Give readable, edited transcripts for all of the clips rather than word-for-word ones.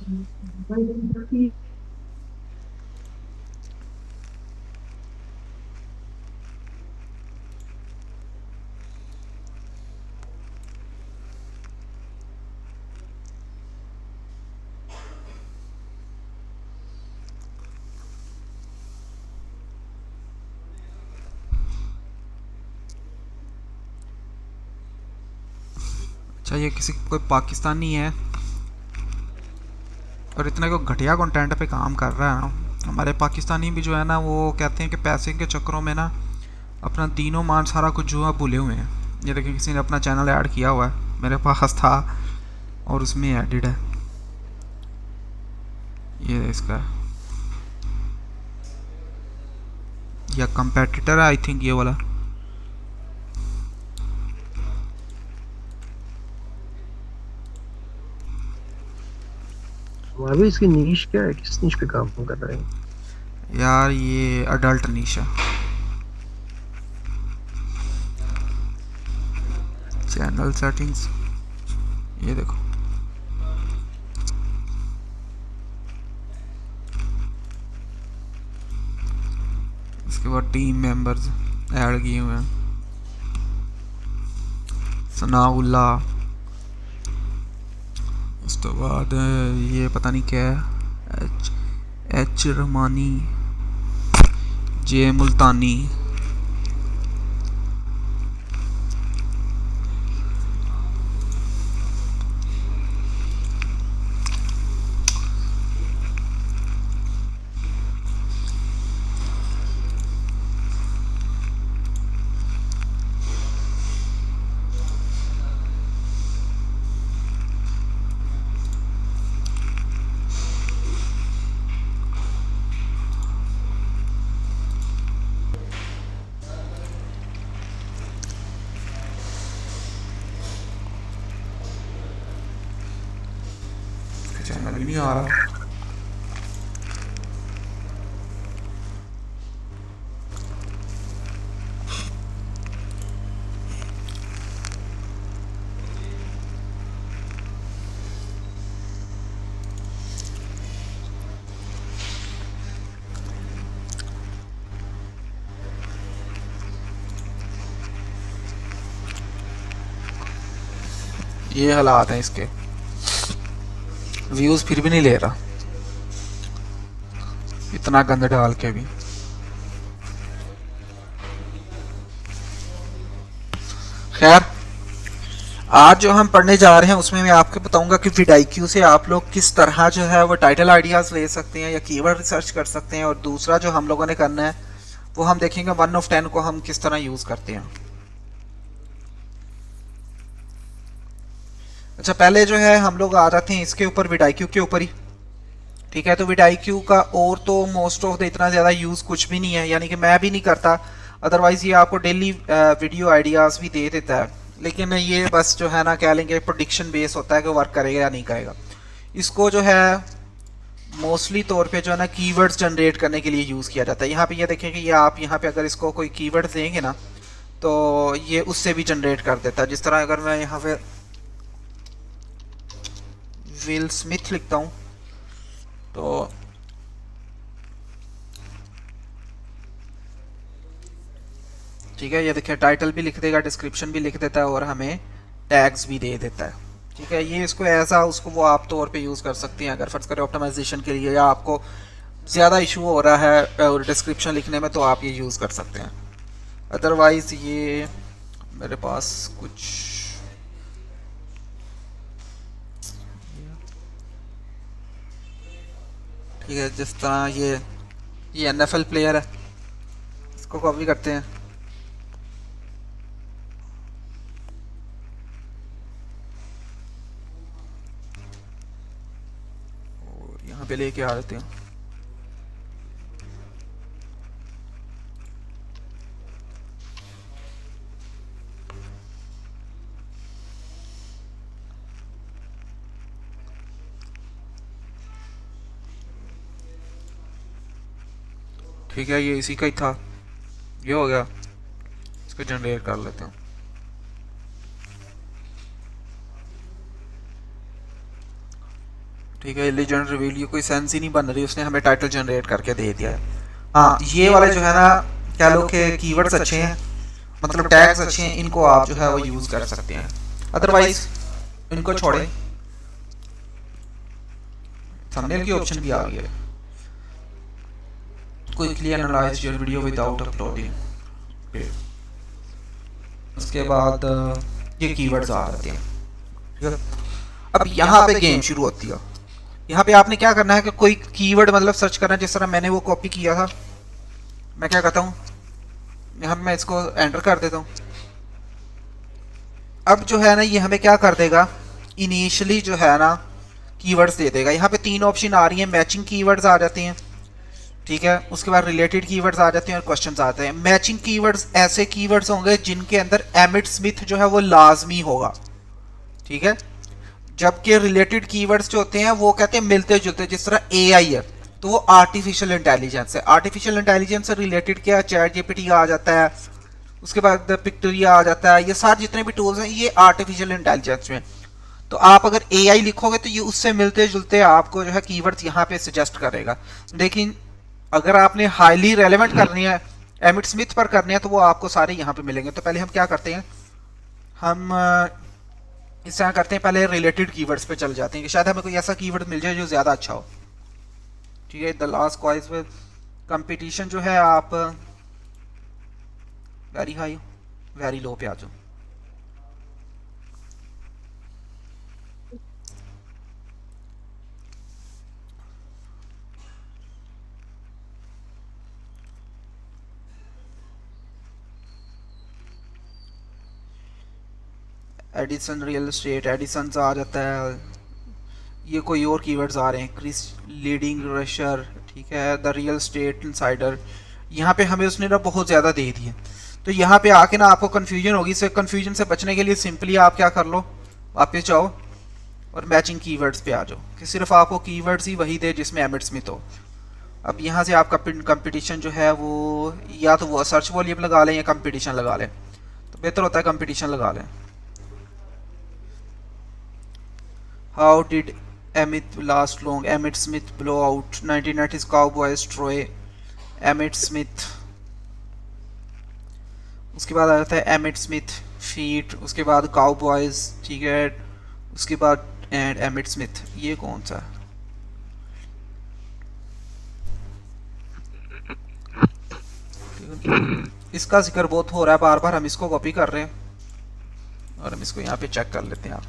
अच्छा, ये किसी कोई पाकिस्तानी है और इतना को घटिया कंटेंट पे काम कर रहा है ना। हमारे पाकिस्तानी भी जो है ना, वो कहते हैं कि पैसे के चक्करों में ना अपना दीनों मान सारा कुछ जो है भूले हुए हैं। ये देखिए, किसी ने अपना चैनल ऐड किया हुआ है, मेरे पास था और उसमें एडिड है। ये इसका या कंपेटिटर है आई थिंक ये वाला। भाभी इसकी नीश क्या है, किस नीश पे काम कर रहे हैं? यार ये अडल्ट नीश है। चैनल सेटिंग्स, ये देखो। इसके बाद टीम मेंबर्स ऐड किए हुए हैं। सनाउल्ला, उस तो बाद ये पता नहीं क्या है, एच एच रहमानी, जे मुल्तानी। चैनल ही नहीं आ रहा। ये हालात हैं इसके, व्यूज फिर भी नहीं ले रहा इतना गंद डाल के भी। खैर, आज जो हम पढ़ने जा रहे हैं उसमें मैं आपको बताऊंगा कि vidIQ से आप लोग किस तरह जो है वो टाइटल आइडियाज ले सकते हैं या कीवर्ड रिसर्च कर सकते हैं। और दूसरा जो हम लोगों ने करना है वो हम देखेंगे 1 of 10 को हम किस तरह यूज करते हैं। अच्छा, पहले जो है हम लोग आ जाते हैं इसके ऊपर, vidIQ के ऊपर ही। ठीक है, तो vidIQ का और तो मोस्ट ऑफ द इतना ज़्यादा यूज़ कुछ भी नहीं है, यानी कि मैं भी नहीं करता। अदरवाइज़ ये आपको डेली वीडियो आइडियाज़ भी दे देता है, लेकिन ये बस जो है ना कह लेंगे प्रोडिक्शन बेस होता है कि वर्क करेगा या नहीं करेगा। इसको जो है मोस्टली तौर पे जो है ना कीवर्ड्स जनरेट करने के लिए यूज़ किया जाता है। यहाँ पे ये देखें कि ये आप यहाँ पे अगर इसको कोई कीवर्ड देंगे ना तो ये उससे भी जनरेट कर देता है। जिस तरह अगर मैं यहाँ पे विल स्मिथ लिखता हूँ तो ठीक है, ये देखिए टाइटल भी लिख देगा, डिस्क्रिप्शन भी लिख देता है और हमें टैग्स भी दे देता है। ठीक है, ये इसको ऐसा उसको वो आप तौर पे यूज़ कर सकती हैं अगर फर्ज करें ऑप्टिमाइजेशन के लिए, या आपको ज़्यादा इशू हो रहा है और डिस्क्रिप्शन लिखने में, तो आप ये यूज़ कर सकते हैं। अदरवाइज़ ये मेरे पास कुछ ठीक है, जिस तरह ये NFL प्लेयर है, इसको कॉपी करते हैं और यहाँ पे लेके आ देते हैं। ठीक है, ये इसी का ही था, ये हो गया। इसको जनरेट कर लेते हैं। ठीक है, लेजेंड रिवील, ये कोई सेंस ही नहीं बन रही, उसने हमें टाइटल जनरेट करके दे दिया है। हाँ, ये वाले जो है ना, क्या लो कि कीवर्ड्स अच्छे हैं, मतलब टैग्स अच्छे हैं, इनको आप जो है वो यूज़ कर सकते हैं, अदरवाइज इनको छोड़े। थंबनेल की ऑप्शन भी आ गई है, quickly analyse your video without uploading. उसके बाद ये कीवर्ड्स आ जाते हैं, ठीक है। अब यहाँ पे गेम शुरू होती है। यहाँ पे आपने क्या करना है कि कोई कीवर्ड मतलब सर्च करना है, जिस तरह मैंने वो कॉपी किया था। मैं क्या करता हूँ, यहाँ मैं इसको एंटर कर देता हूँ। अब जो है ना, ये हमें क्या कर देगा, इनिशियली जो है ना कीवर्ड्स दे देगा। यहाँ पे 3 ऑप्शन आ रही हैं, मैचिंग कीवर्ड्स आ जाते हैं, ठीक है। उसके बाद रिलेटेड कीवर्ड्स आ जाते हैं और क्वेश्चंस आते हैं। मैचिंग कीवर्ड्स ऐसे कीवर्ड्स होंगे जिनके अंदर एमिट स्मिथ जो है वो लाजमी होगा, ठीक है। जबकि रिलेटेड कीवर्ड्स जो होते हैं वो कहते हैं मिलते जुलते, जिस तरह एआई है तो वो आर्टिफिशियल इंटेलिजेंस है। आर्टिफिशियल इंटेलिजेंस से रिलेटेड क्या, चैट जीपीटी आ जाता है, उसके बाद पिक्टोरिया आ जाता है, ये सारे जितने भी टूल्स हैं ये आर्टिफिशियल इंटेलिजेंस में। तो आप अगर एआई लिखोगे तो ये उससे मिलते जुलते आपको जो है कीवर्ड्स यहाँ पे सजेस्ट करेगा। लेकिन अगर आपने हाईली रेलेवेंट करनी है, एमिट स्मिथ पर करनी है, तो वो आपको सारे यहाँ पे मिलेंगे। तो पहले हम क्या करते हैं, हम इस तरह करते हैं, पहले रिलेटेड कीवर्ड्स पे चल जाते हैं कि शायद हमें कोई ऐसा कीवर्ड मिल जाए जो ज़्यादा अच्छा हो, ठीक है। द लास्ट क्वाइज में कंपटीशन जो है आप वेरी हाई वेरी लो पे आ जाओ। एडिसन रियल एस्टेट, एडिसन आ जाता है। ये कोई और कीवर्ड्स आ रहे हैं, क्रिस लीडिंग रशर, ठीक है, द रियल स्टेट इनसाइडर। यहाँ पे हमें उसने ना बहुत ज़्यादा दे दिए, तो यहाँ पे आके ना आपको कन्फ्यूजन होगी। इससे कन्फ्यूजन से बचने के लिए सिंपली आप क्या कर लो, वापस जाओ और मैचिंग कीवर्ड्स पे आ जाओ कि सिर्फ आपको कीवर्ड्स ही वही दे जिसमें एमिट स्मिथ हो। अब यहाँ से आप कंपटीशन जो है वो या तो वो सर्च वॉल्यूम लगा लें या कंपटीशन लगा लें, तो बेहतर होता है कंपटीशन लगा लें। How did Emmett last long? Emmett Smith blowout. 1990s Cowboys Troy. Emmett Smith. उसके बाद आ जाता है एमिट स्मिथ फीट, उसके बाद काउबॉयज, ठीक है, उसके बाद एंड एमिट स्मिथ। ये कौन सा, इसका जिक्र बहुत हो रहा है बार बार, हम इसको कॉपी कर रहे हैं और हम इसको यहाँ पे चेक कर लेते हैं। आप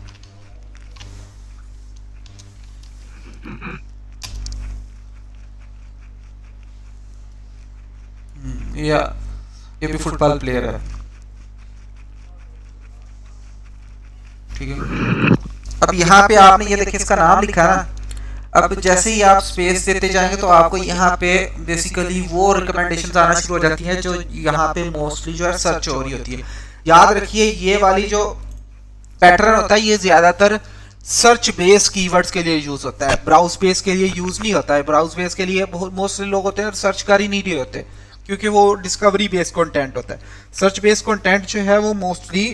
ये भी फुटबॉल प्लेयर है, ठीक है। अब यहाँ पे आपने ये देखिए इसका नाम लिखा है ना। अब जैसे ही आप स्पेस देते जाएंगे तो आपको यहाँ पे बेसिकली वो रिकमेंडेशन आना शुरू हो जाती हैं जो यहाँ पे मोस्टली जो है सर्च हो रही होती है। याद रखिए ये वाली जो पैटर्न होता है ये ज्यादातर सर्च बेस कीवर्ड्स के लिए यूज होता है, ब्राउज बेस के लिए यूज नहीं होता है। ब्राउज बेस के लिए बहुत मोस्टली लोग होते हैं सर्च कर ही नहीं रहे होते, क्योंकि वो डिस्कवरी बेस्ड कंटेंट होता है। सर्च बेस्ड कंटेंट जो है वो मोस्टली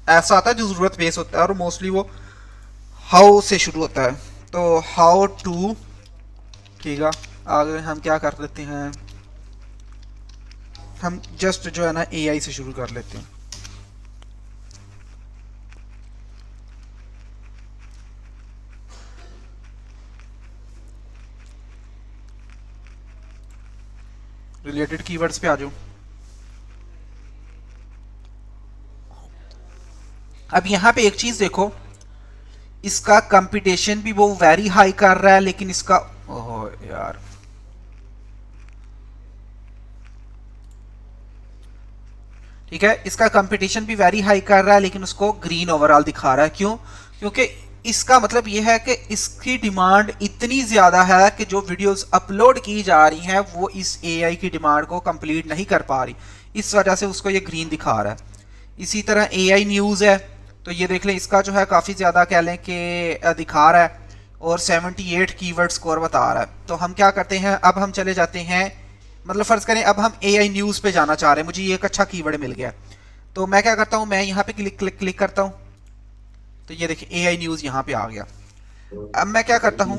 ऐसा आता है जो ज़रूरत बेस होता है, और मोस्टली वो हाउ से शुरू होता है। तो हाउ टू, ठीक है। आगे हम क्या कर लेते हैं, हम जस्ट जो है ना एआई से शुरू कर लेते हैं। रिलेटेड कीवर्ड्स पे आ जाओ। अब यहाँ पे एक चीज देखो, इसका कंपटीशन भी वो वेरी हाई कर रहा है, लेकिन इसका ओह यार, ठीक है, इसका कंपटीशन भी वेरी हाई कर रहा है लेकिन उसको ग्रीन ओवरऑल दिखा रहा है। क्यों? क्योंकि इसका मतलब यह है कि इसकी डिमांड इतनी ज़्यादा है कि जो वीडियोस अपलोड की जा रही हैं वो इस एआई की डिमांड को कंप्लीट नहीं कर पा रही, इस वजह से उसको ये ग्रीन दिखा रहा है। इसी तरह एआई न्यूज़ है, तो ये देख लें, इसका जो है काफ़ी ज़्यादा कह लें कि दिखा रहा है और 78 कीवर्ड स्कोर बता रहा है। तो हम क्या करते हैं, अब हम चले जाते हैं, मतलब फ़र्ज़ करें अब हम एआई न्यूज़ पे जाना चाह रहे हैं, मुझे ये एक अच्छा कीवर्ड मिल गया, तो मैं क्या करता हूँ, मैं यहाँ पे क्लिक करता हूँ, तो ये देखिए एआई न्यूज़ यहाँ पे आ गया। अब मैं क्या करता हूँ,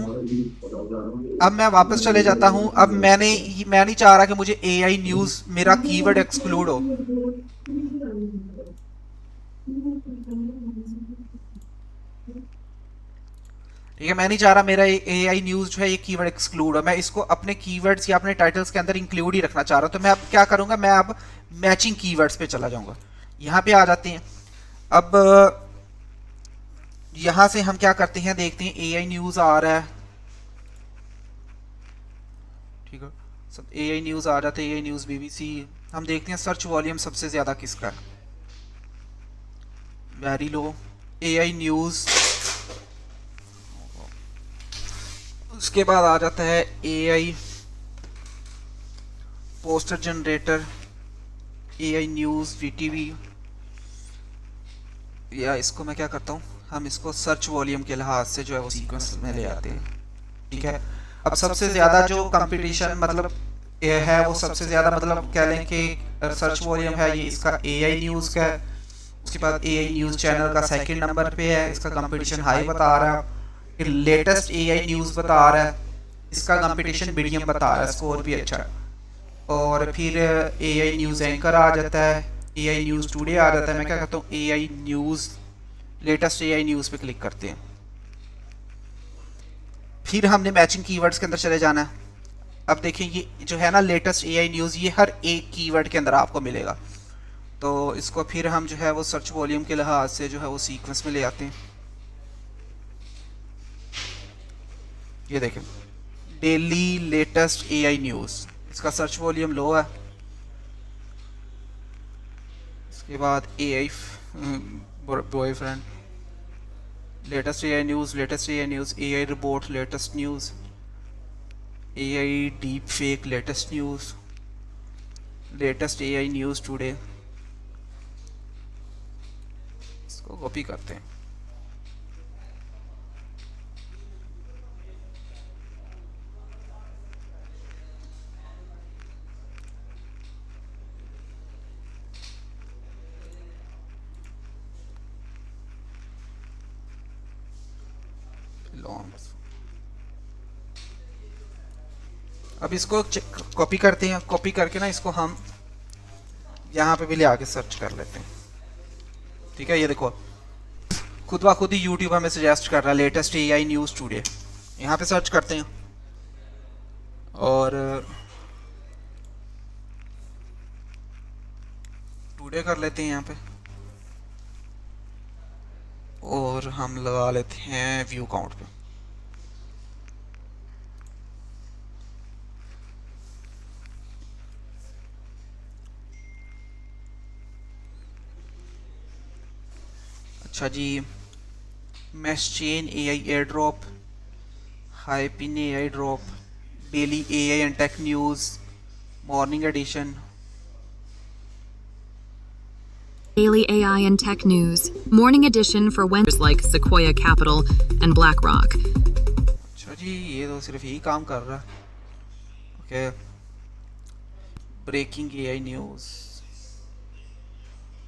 अब मैं वापस चले जाता हूँ। अब मैं नहीं चाह रहा कि मुझे एआई न्यूज़ मेरा कीवर्ड एक्सक्लूड हो। ठीक है, मैं नहीं चाह रहा मेरा एआई न्यूज़ जो है ये कीवर्ड एक्सक्लूड हो। मैं इसको अपने कीवर्ड्स या अपने टाइटल्स के अंदर इंक्लूड ही रखना चाह रहा हूँ। तो मैं अब क्या करूँगा, मैं अब मैचिंग कीवर्ड्स पे चला जाऊँगा। यहाँ पे आ जाते हैं। अब यहाँ से हम क्या करते हैं, देखते हैं एआई न्यूज़ आ रहा है। ठीक है, सब एआई न्यूज़ आ जाते हैं, एआई न्यूज़ बीबीसी। हम देखते हैं सर्च वॉल्यूम सबसे ज़्यादा किसका है। Very low. AI news. उसके बाद आ जाता है AI poster generator, AI news VTV. या इसको मैं क्या करता हूँ, हम इसको सर्च वॉल्यूम के लिहाज से जो है वो सीक्वेंस में ले आते हैं। ठीक है, अब सबसे ज़्यादा जो कंपटीशन मतलब ये है वो सबसे ज़्यादा मतलब कह लें कि सर्च वॉल्यूम है ये इसका एआई न्यूज़ का है। उसके बाद एआई न्यूज़ चैनल का सेकंड नंबर पे है, इसका कंपटीशन हाई बता रहा है। फिर लेटेस्ट एआई न्यूज़ बता रहा है, इसका कंपटीशन मीडियम बता रहा है, स्कोर भी अच्छा है। और फिर एआई न्यूज़ एंकर आ जाता है, एआई न्यूज़ टुडे आ जाता है। मैं क्या कहता हूँ, AI news latest AI news पे क्लिक करते हैं। फिर हमने मैचिंग कीवर्ड्स के अंदर चले जाना है। अब देखिए ये जो है ना लेटेस्ट एआई न्यूज़, ये हर एक कीवर्ड के अंदर आपको मिलेगा। तो इसको फिर हम जो है वो सर्च वॉल्यूम के लिहाज से जो है वो सीक्वेंस में ले आते हैं। ये देखें, डेली लेटेस्ट एआई न्यूज़, इसका सर्च वॉल्यूम लो है। इसके बाद AI boyfriend, latest AI news, latest AI news, AI report, latest news, AI deep fake, latest news, latest AI news today. इसको कॉपी करते हैं। लॉन्ग, अब इसको कॉपी करते हैं। कॉपी करके ना इसको हम यहाँ पे भी ले आके सर्च कर लेते हैं। ठीक है, ये देखो खुद ब खुद ही यूट्यूब हमें सजेस्ट कर रहा है लेटेस्ट एआई न्यूज़ टुडे। यहाँ पे सर्च करते हैं और टुडे कर लेते हैं यहाँ पे, और हम लगा लेते हैं व्यू काउंट पे। अच्छा जी, mash chain AI airdrop, hyping AI drop, daily AI and tech news, morning edition. Daily AI and Tech News, Morning Edition for Wednesdays like Sequoia Capital and BlackRock. अच्छा जी, ये तो सिर्फ यही काम कर रहा है। Okay, breaking AI news.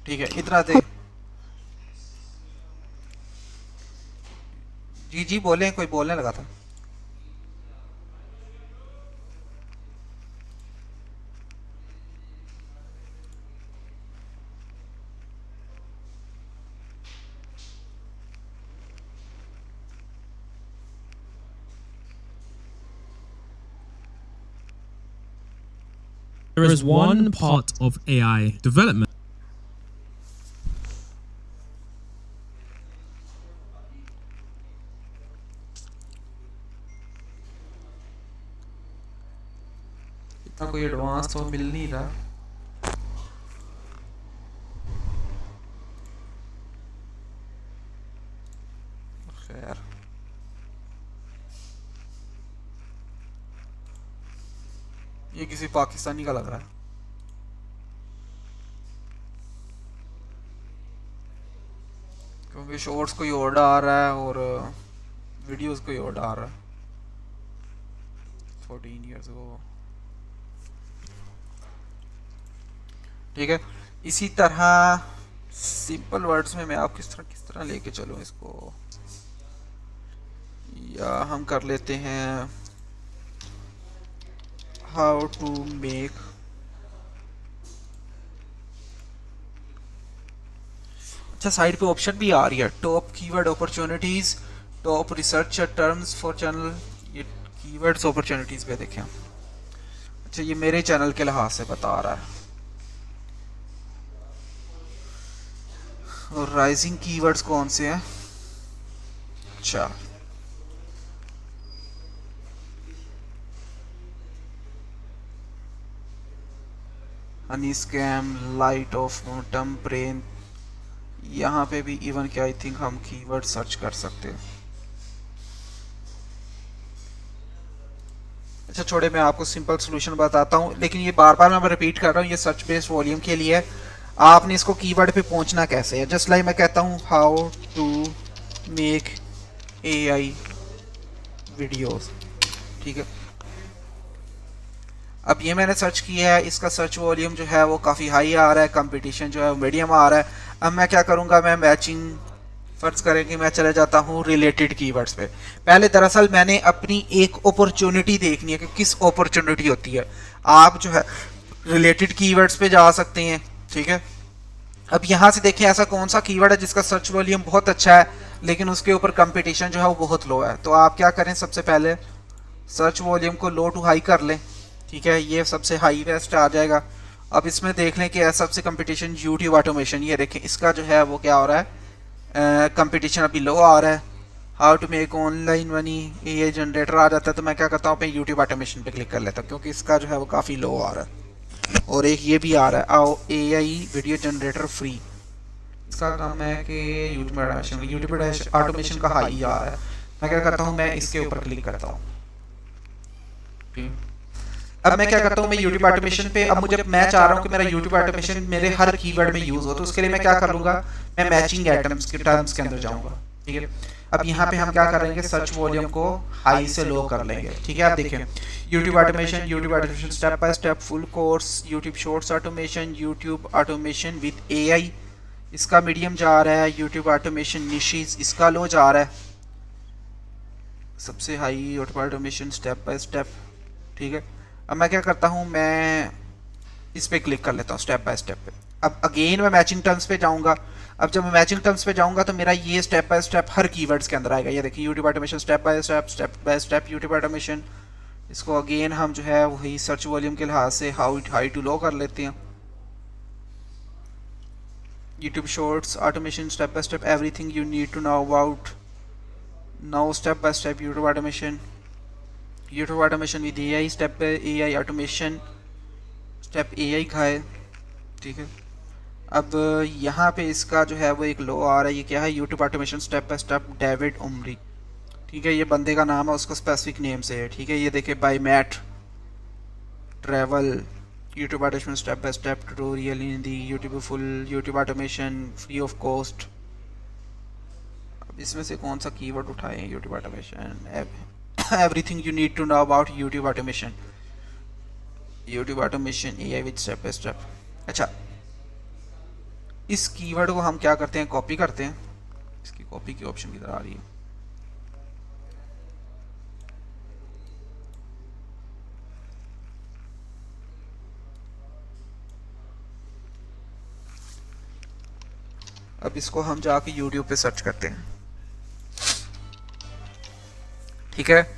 ठीक है, इतना दे। जी जी बोलें, कोई बोलने लगा था। There is one part of AI development. इतना कोई एडवांस तो मिल नहीं रहा। खैर, ये किसी पाकिस्तानी का लग रहा है। क्योंकि शॉर्ट्स कोई और डाल रहा है और वीडियोस कोई और डाल रहा है। 14 ईयर्स को। ठीक है, इसी तरह सिंपल वर्ड्स में मैं आप किस तरह लेके चलूँ इसको। या हम कर लेते हैं हाउ टू मेक अच्छा साइड पे ऑप्शन भी आ रही है top keyword opportunities top research terms for channel ये कीवर्ड्स अपॉर्चुनिटीज पे देखें अच्छा ये मेरे चैनल के लिहाज से बता रहा है और राइजिंग कीवर्ड्स कौन से हैं अच्छा हनी स्कैम लाइट ऑफ मोटम ब्रेन यहाँ पे भी इवन क्या आई थिंक हम कीवर्ड सर्च कर सकते हैं अच्छा छोड़े मैं आपको सिंपल सॉल्यूशन बताता हूँ लेकिन ये बार बार मैं रिपीट कर रहा हूँ ये सर्च बेस्ड वॉल्यूम के लिए आपने इसको कीवर्ड पे पहुंचना कैसे है जस्ट लाइक मैं कहता हूँ how to make AI videos ठीक है अब ये मैंने सर्च किया है इसका सर्च वॉल्यूम जो है वो काफ़ी हाई आ रहा है कंपटीशन जो है वो मीडियम आ रहा है अब मैं क्या करूँगा मैं मैचिंग फर्ज करें कि मैं चले जाता हूँ रिलेटेड कीवर्ड्स पे पहले दरअसल मैंने अपनी एक अपॉर्चुनिटी देखनी है कि किस अपॉर्चुनिटी होती है आप जो है रिलेटेड कीवर्ड्स पे जा सकते हैं ठीक है अब यहाँ से देखें ऐसा कौन सा कीवर्ड है जिसका सर्च वॉल्यूम बहुत अच्छा है लेकिन उसके ऊपर कंपटीशन जो है वो बहुत लो है तो आप क्या करें सबसे पहले सर्च वॉल्यूम को लो टू हाई कर लें ठीक है ये सबसे हाई बेस्ट आ जाएगा अब इसमें देख लें कि सबसे कंपटीशन यूट्यूब ऑटोमेशन ये देखें इसका जो है वो क्या हो रहा है कंपटीशन अभी लो आ रहा है how to make online money ये जनरेटर आ जाता है तो मैं क्या करता हूँ अपने यूट्यूब ऑटोमेशन पे क्लिक कर लेता हूँ क्योंकि इसका जो है वो काफ़ी लो आ रहा है और एक ये भी आ रहा है आओ एआई वीडियो जनरेटर फ्री इसका काम है कि यूट्यूब ऑटोमेशन का हाई आ रहा है मैं क्या करता हूँ मैं इसके ऊपर क्लिक करता हूँ अब मैं क्या करता हूँ मैं यूट्यूब ऑटोमेशन पे अब मुझे मैं चाह रहा हूँ कि मेरा यूट्यूब ऑटोमेशन मेरे हर कीवर्ड में यूज हो तो उसके लिए मैं क्या कर लूँगा मैं मैचिंग आइटम्स के टर्म्स के अंदर जाऊँगा ठीक है अब यहाँ पे हम क्या करेंगे सर्च वॉल्यूम को हाई से लो कर लेंगे ठीक है आप देखें YouTube automation step by step full course YouTube shorts automation YouTube automation with AI इसका मीडियम जा रहा है यूट्यूब ऑटोमेशन निशीज इसका लो जा रहा है सबसे high YouTube automation step by step ठीक है अब मैं क्या करता हूँ मैं इस पे क्लिक कर लेता हूँ स्टेप बाय स्टेप पे अब अगेन मैं मैचिंग टर्म्स पे जाऊँगा अब जब मैं मैचिंग टर्म्स पे जाऊँगा तो मेरा ये step by step her keywords के अंदर आएगा ये देखिए YouTube automation step by step YouTube automation इसको अगेन हम जो है वही सर्च वॉल्यूम के लिहाज से हाई टू लो कर लेते हैं YouTube shorts automation step by step everything you need to know about now step by step YouTube automation with AI step AI automation step AI का है ठीक है अब यहाँ पे इसका जो है वो एक लो आ रहा है ये क्या है YouTube automation step by step David उमरी ठीक है ये बंदे का नाम है उसको स्पेसिफिक नेम से है ठीक है ये देखिए by Matt travel YouTube automation step by step tutorial in the YouTube full YouTube automation free of cost अब इसमें से कौन सा कीवर्ड उठाएं YouTube automation everything you need to know about YouTube automation AI with step by step अच्छा इस keyword को हम क्या करते हैं कॉपी करते हैं इसकी कॉपी की ऑप्शन किधर आ रही है अब इसको हम जाके YouTube पे सर्च करते हैं ठीक है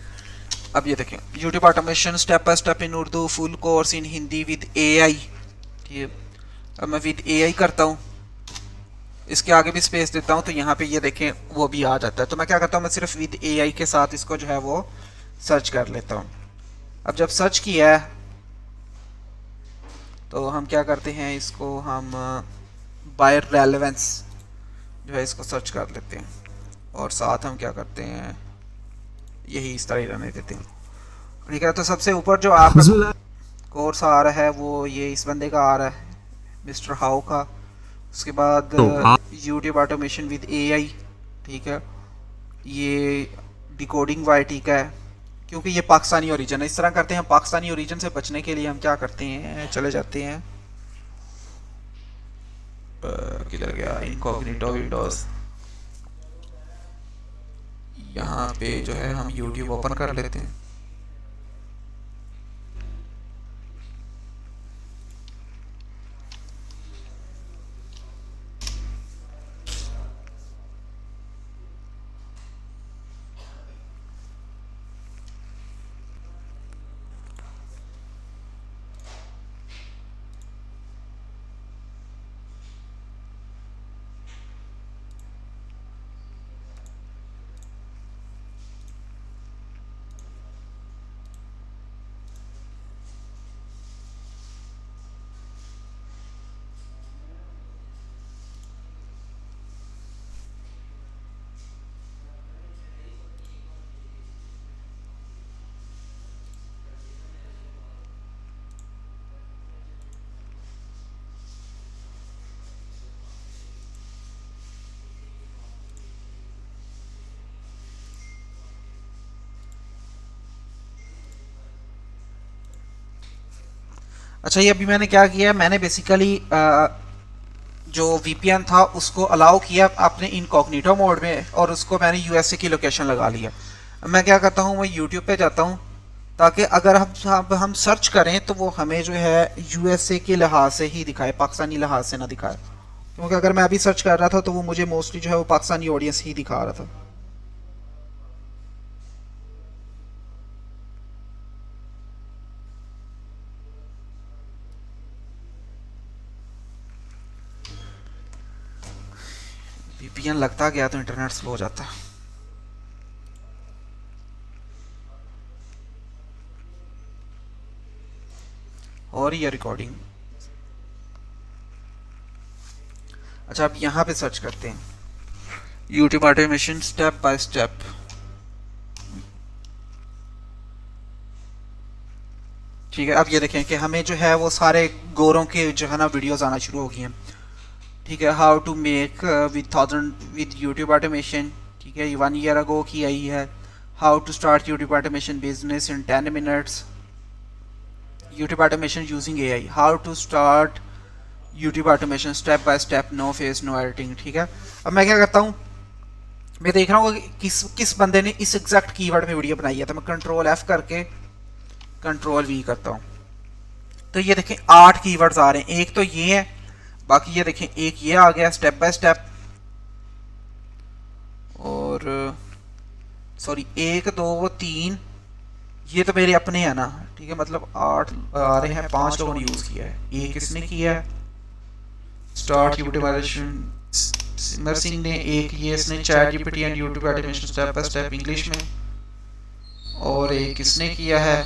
अब ये देखें YouTube automation step by step in Urdu full course in Hindi with AI ठीक है अब मैं विद एआई करता हूँ इसके आगे भी स्पेस देता हूँ तो यहाँ पे ये देखें वो भी आ जाता है तो मैं क्या करता हूँ मैं सिर्फ विद एआई के साथ इसको जो है वो सर्च कर लेता हूँ अब जब सर्च किया है तो हम क्या करते हैं इसको हम बाय रेलेवेंस जो है इसको सर्च कर लेते हैं और साथ हम क्या करते हैं यही इस तरह रहने देते हैं ठीक है तो सबसे ऊपर जो आपका कोर्स आ रहा है वो ये इस बंदे का आ रहा है मिस्टर हाउ का उसके बाद यूट्यूब ऑटोमेशन विद एआई ठीक है ये डिकोडिंग वाईटी का है क्योंकि ये पाकिस्तानी ओरिजिन है इस तरह करते हैं पाकिस्तानी ओरिजिन से बचने के लिए हम क्या करते हैं चले जाते हैं किधर गया इनकॉग्निटो विंडोज यहाँ पे जो है हम YouTube ओपन कर लेते हैं। अच्छा, ये अभी मैंने क्या किया, मैंने बेसिकली जो VPN था उसको अलाउ किया अपने इनकॉग्निटो मोड में, और उसको मैंने USA की लोकेशन लगा लिया। मैं क्या करता हूँ, मैं YouTube पे जाता हूँ ताकि अगर हम सर्च करें तो वो हमें जो है USA के लिहाज से ही दिखाए, पाकिस्तानी लिहाज से ना दिखाए। क्योंकि अगर मैं अभी सर्च कर रहा था तो वो मुझे मोस्टली जो है वो पाकिस्तानी ऑडियंस ही दिखा रहा था। VPN लगता गया तो इंटरनेट स्लो हो जाता है। और ये रिकॉर्डिंग। अच्छा, अब यहाँ पे सर्च करते हैं YouTube automation step by step. ठीक है, अब ये देखें कि हमें जो है वो सारे गोरों के जो है ना वीडियोस आना शुरू हो गए हैं। ठीक है, how to make with YouTube automation. ठीक है, ये 1 ईयर अगो की आई है। How to start YouTube automation business in 10 minutes. YouTube automation using AI। How to start YouTube automation step by step, no face no editing. ठीक है, अब मैं क्या करता हूँ, मैं देख रहा हूँ कि किस बंदे ने इस एग्जैक्ट कीवर्ड में वीडियो बनाई है, तो मैं Ctrl+F करके Ctrl+V करता हूँ। तो ये देखें 8 कीवर्ड्स आ रहे हैं। एक तो ये है, बाकी ये देखें एक ये आ गया स्टेप बाय स्टेप, और सॉरी 1 2 3 ये तो मेरे अपने हैं ना। ठीक है, मतलब 8 आ रहे हैं, 5 लोगों ने यूज किया है। एक इसने किया है स्टार्ट यूट्यूब ऑटोमेशन, सिमर सिंह ने एक ये इसने ChatGPT and YouTube automation step by step English में, और एक इसने किया है,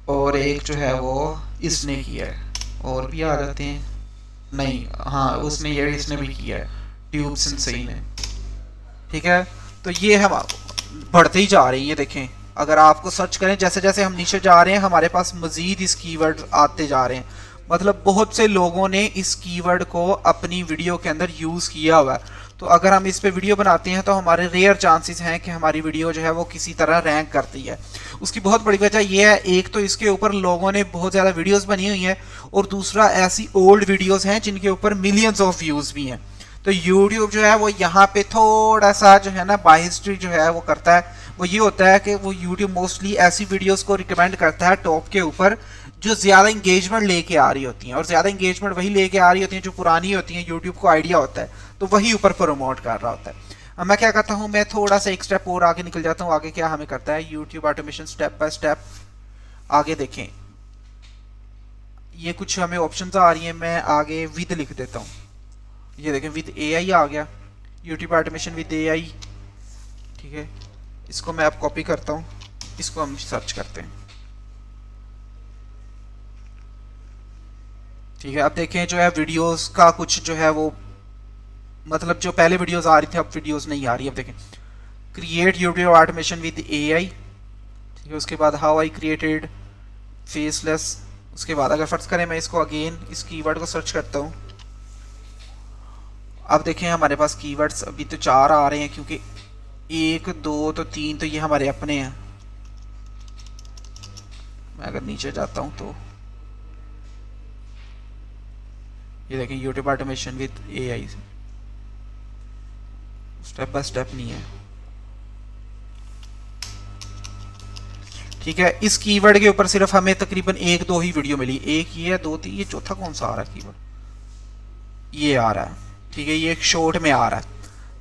और एक जो है वो इसने किया है। और भी आ जाते हैं, नहीं हाँ उसने ये इसने भी किया है, ट्यूब सही ने। ठीक है, तो ये हम बढ़ते ही जा रहे हैं। ये देखें, अगर आपको सर्च करें जैसे जैसे हम नीचे जा रहे हैं हमारे पास मजीद इस कीवर्ड आते जा रहे हैं। मतलब बहुत से लोगों ने इस कीवर्ड को अपनी वीडियो के अंदर यूज़ किया हुआ है। तो अगर हम इस पे वीडियो बनाते हैं तो हमारे रेयर चांसेस हैं कि हमारी वीडियो जो है वो किसी तरह रैंक करती है। उसकी बहुत बड़ी वजह यह है, एक तो इसके ऊपर लोगों ने बहुत ज़्यादा वीडियोस बनी हुई हैं, और दूसरा ऐसी ओल्ड वीडियोस हैं जिनके ऊपर मिलियंस ऑफ व्यूज़ भी हैं। तो YouTube जो है वो यहाँ पे थोड़ा सा जो है ना बाय हिस्ट्री जो है वो करता है। वो ये होता है कि वो YouTube मोस्टली ऐसी वीडियोस को रिकमेंड करता है टॉप के ऊपर जो ज़्यादा इंगेजमेंट लेके आ रही होती हैं, और ज़्यादा इंगेजमेंट वही लेके आ रही होती हैं जो पुरानी होती हैं। YouTube को आइडिया होता है तो वही ऊपर प्रमोट कर रहा होता है। अब मैं क्या करता हूँ, मैं थोड़ा सा एक स्टेप और आगे निकल जाता हूँ। आगे क्या हमें करता है, YouTube automation step by step. आगे देखें, ये कुछ हमें ऑप्शंस आ रही हैं, मैं आगे विद लिख देता हूँ। ये देखें विद AI आ गया, YouTube ऑटोमेशन विद AI। ठीक है, इसको मैं अब कॉपी करता हूँ, इसको हम सर्च करते हैं। ठीक है, अब देखें जो है वीडियोस का कुछ जो है वो मतलब जो पहले वीडियोस आ रही थी अब वीडियोस नहीं आ रही। अब देखें create YouTube automation with AI। ठीक है, उसके बाद हाउ आई क्रिएटेड फेसलेस। उसके बाद अगर फर्ज करें मैं इसको अगेन इस कीवर्ड को सर्च करता हूँ। अब देखें हमारे पास कीवर्ड्स अभी तो 4 आ रहे हैं, क्योंकि 1 2 तो 3 तो ये हमारे अपने हैं। मैं अगर नीचे जाता हूँ तो ये देखें YouTube automation with AI। Step by step नहीं है। ठीक है, इस कीवर्ड के ऊपर सिर्फ हमें तकरीबन 1-2 ही वीडियो मिली, एक ये है, 2-3, ये चौथा कौन सा आ रहा है कीवर्ड, ये आ रहा है। ठीक है, ये एक शॉर्ट में आ रहा है।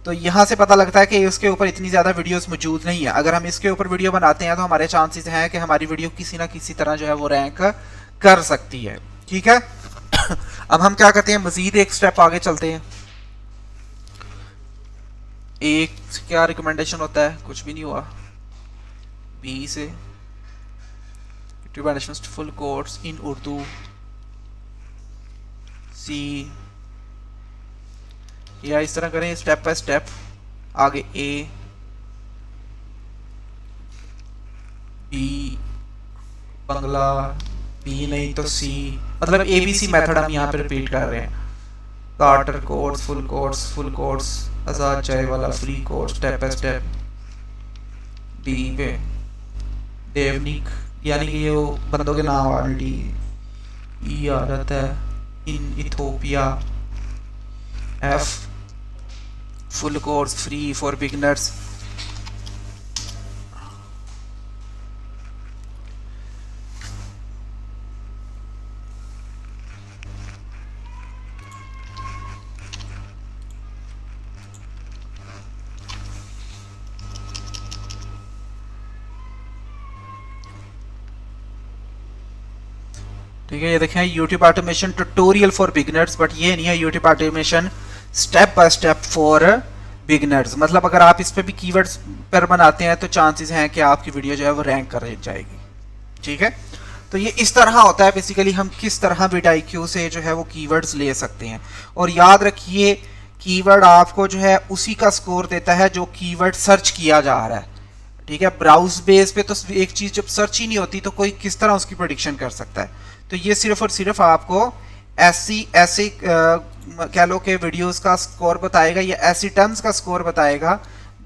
तो यहाँ से पता लगता है कि इसके ऊपर इतनी ज़्यादा वीडियोस मौजूद नहीं है। अगर हम इसके ऊपर वीडियो बनाते हैं तो हमारे चांसेस हैं कि हमारी वीडियो किसी ना किसी तरह जो है वो रैंक कर सकती है। ठीक है अब हम क्या करते हैं, मजीद एक स्टेप आगे चलते हैं। एक क्या रिकमेंडेशन होता है, कुछ भी नहीं हुआ। बी से recommendations full course in Urdu. C या इस तरह करें स्टेप बाय स्टेप। आगे ए, बी बंगला, बी नहीं तो सी, मतलब ABC मेथड हम यहाँ पे रिपीट कर रहे हैं। Carter course, full course, full course, Azad Chai Wala, free course, step by step. D पे देवनिक, यानी कि ये वो बंदों के नाम आ रहे। डी ई आ जाता है, in Ethiopia. F full course free for beginners. ठीक है, ये देखें YouTube automation tutorial for beginners, but ये नहीं है YouTube automation step by step for beginners. मतलब अगर आप इस पे भी कीवर्ड्स पर बनाते हैं तो चांसेस हैं कि आपकी वीडियो जो है वो रैंक कर जाएगी। ठीक है, तो ये इस तरह होता है बेसिकली, हम किस तरह vidIQ से जो है वो कीवर्ड्स ले सकते हैं। और याद रखिए कीवर्ड आपको जो है उसी का स्कोर देता है जो कीवर्ड सर्च किया जा रहा है। ठीक है, ब्राउज बेस पे तो एक चीज़ जब सर्च ही नहीं होती तो कोई किस तरह उसकी प्रेडिक्शन कर सकता है। तो ये सिर्फ और सिर्फ आपको ऐसे कह लो कि वीडियोस का स्कोर बताएगा या ऐसी टर्म्स का स्कोर बताएगा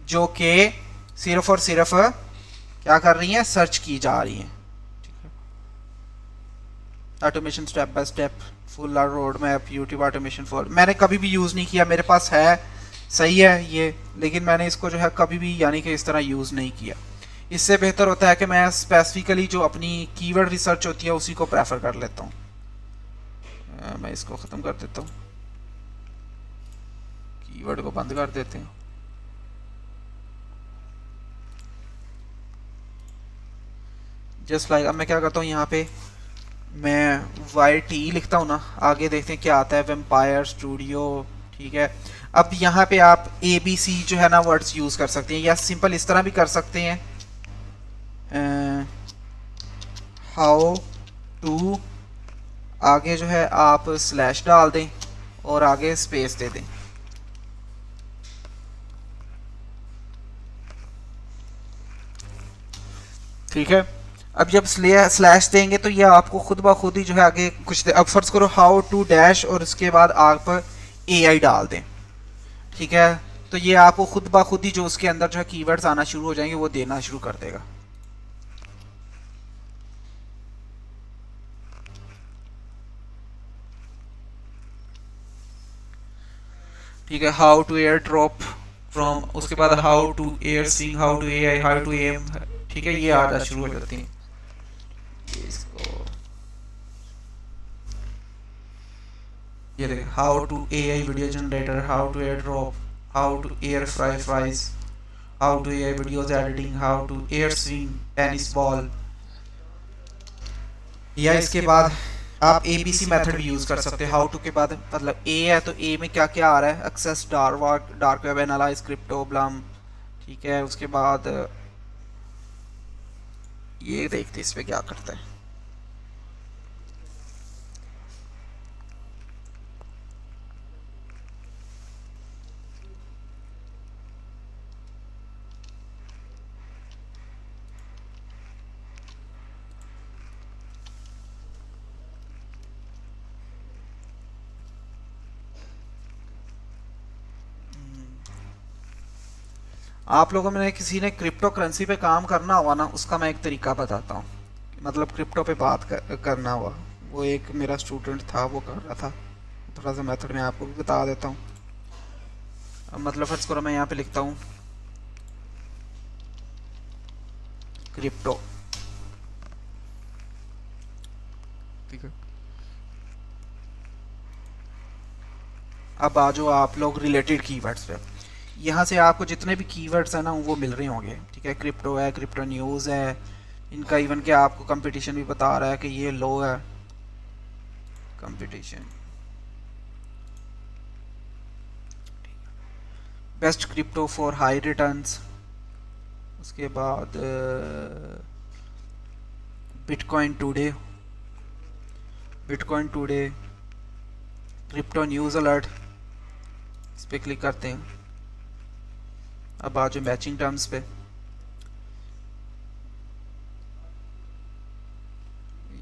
जो कि सिर्फ और सिर्फ क्या कर रही हैं, सर्च की जा रही हैं। Automation step by step, full road map, YouTube automation for, मैंने कभी भी यूज़ नहीं किया, मेरे पास है, सही है ये, लेकिन मैंने इसको जो है कभी भी यानी कि इस तरह यूज़ नहीं किया। इससे बेहतर होता है कि मैं स्पेसिफिकली जो अपनी कीवर्ड रिसर्च होती है उसी को प्रेफर कर लेता हूँ। मैं इसको ख़त्म कर देता हूँ, कीवर्ड को बंद कर देते हैं। जस्ट लाइक अब मैं क्या करता हूँ, यहाँ पे मैं YT लिखता हूँ ना, आगे देखते हैं क्या आता है, वेम्पायर स्टूडियो। ठीक है, अब यहाँ पे आप ABC जो है ना वर्ड्स यूज़ कर सकते हैं, या सिंपल इस तरह भी कर सकते हैं, हाउ टू, आगे जो है आप स्लैश डाल दें और आगे स्पेस दे दें। ठीक है, अब जब स्लैश देंगे तो ये आपको खुद ब खुद ही जो है आगे कुछ अब फर्ज करो हाउ टू डैश और उसके बाद आप AI डाल दें। ठीक है, तो ये आपको खुद ब खुद ही जो उसके अंदर जो है कीवर्ड्स आना शुरू हो जाएंगे, वो देना शुरू कर देगा। ठीक है, how to air drop from, उसके बाद how to air swing, how to AI, how to aim. ठीक है, ये आना शुरू हो जाती हैं। इसको ये देख, how to AI video generator, how to air drop, how to air fry fries, how to AI videos editing, how to air swing tennis ball. या इसके बाद आप ABC मेथड भी यूज़ कर सकते हैं। हाउ टू के बाद मतलब A है तो A में क्या क्या आ रहा है, access dark web analyse, crypto Blum. ठीक है, उसके बाद ये देखते इस पे क्या करता है। आप लोगों में किसी ने क्रिप्टो करेंसी पे काम करना हुआ ना, उसका मैं एक तरीका बताता हूँ। मतलब क्रिप्टो पे बात करना हुआ, वो एक मेरा स्टूडेंट था वो कर रहा था, थोड़ा सा मेथड मैं आपको भी बता देता हूँ। अब मतलब फर्ज करो मैं यहाँ पे लिखता हूँ क्रिप्टो, ठीक है। अब आ जाओ आप लोग रिलेटेड कीवर्ड्स पे। यहाँ से आपको जितने भी कीवर्ड्स हैं ना वो मिल रहे होंगे, ठीक है। क्रिप्टो है, क्रिप्टो न्यूज़ है, इनका इवन क्या आपको कंपटीशन भी बता रहा है कि ये लो है competition. Best crypto for high returns, उसके बाद bitcoin today, bitcoin today, crypto news alert, इस पर क्लिक करते हैं। अब आ जाओ मैचिंग टर्म्स पे।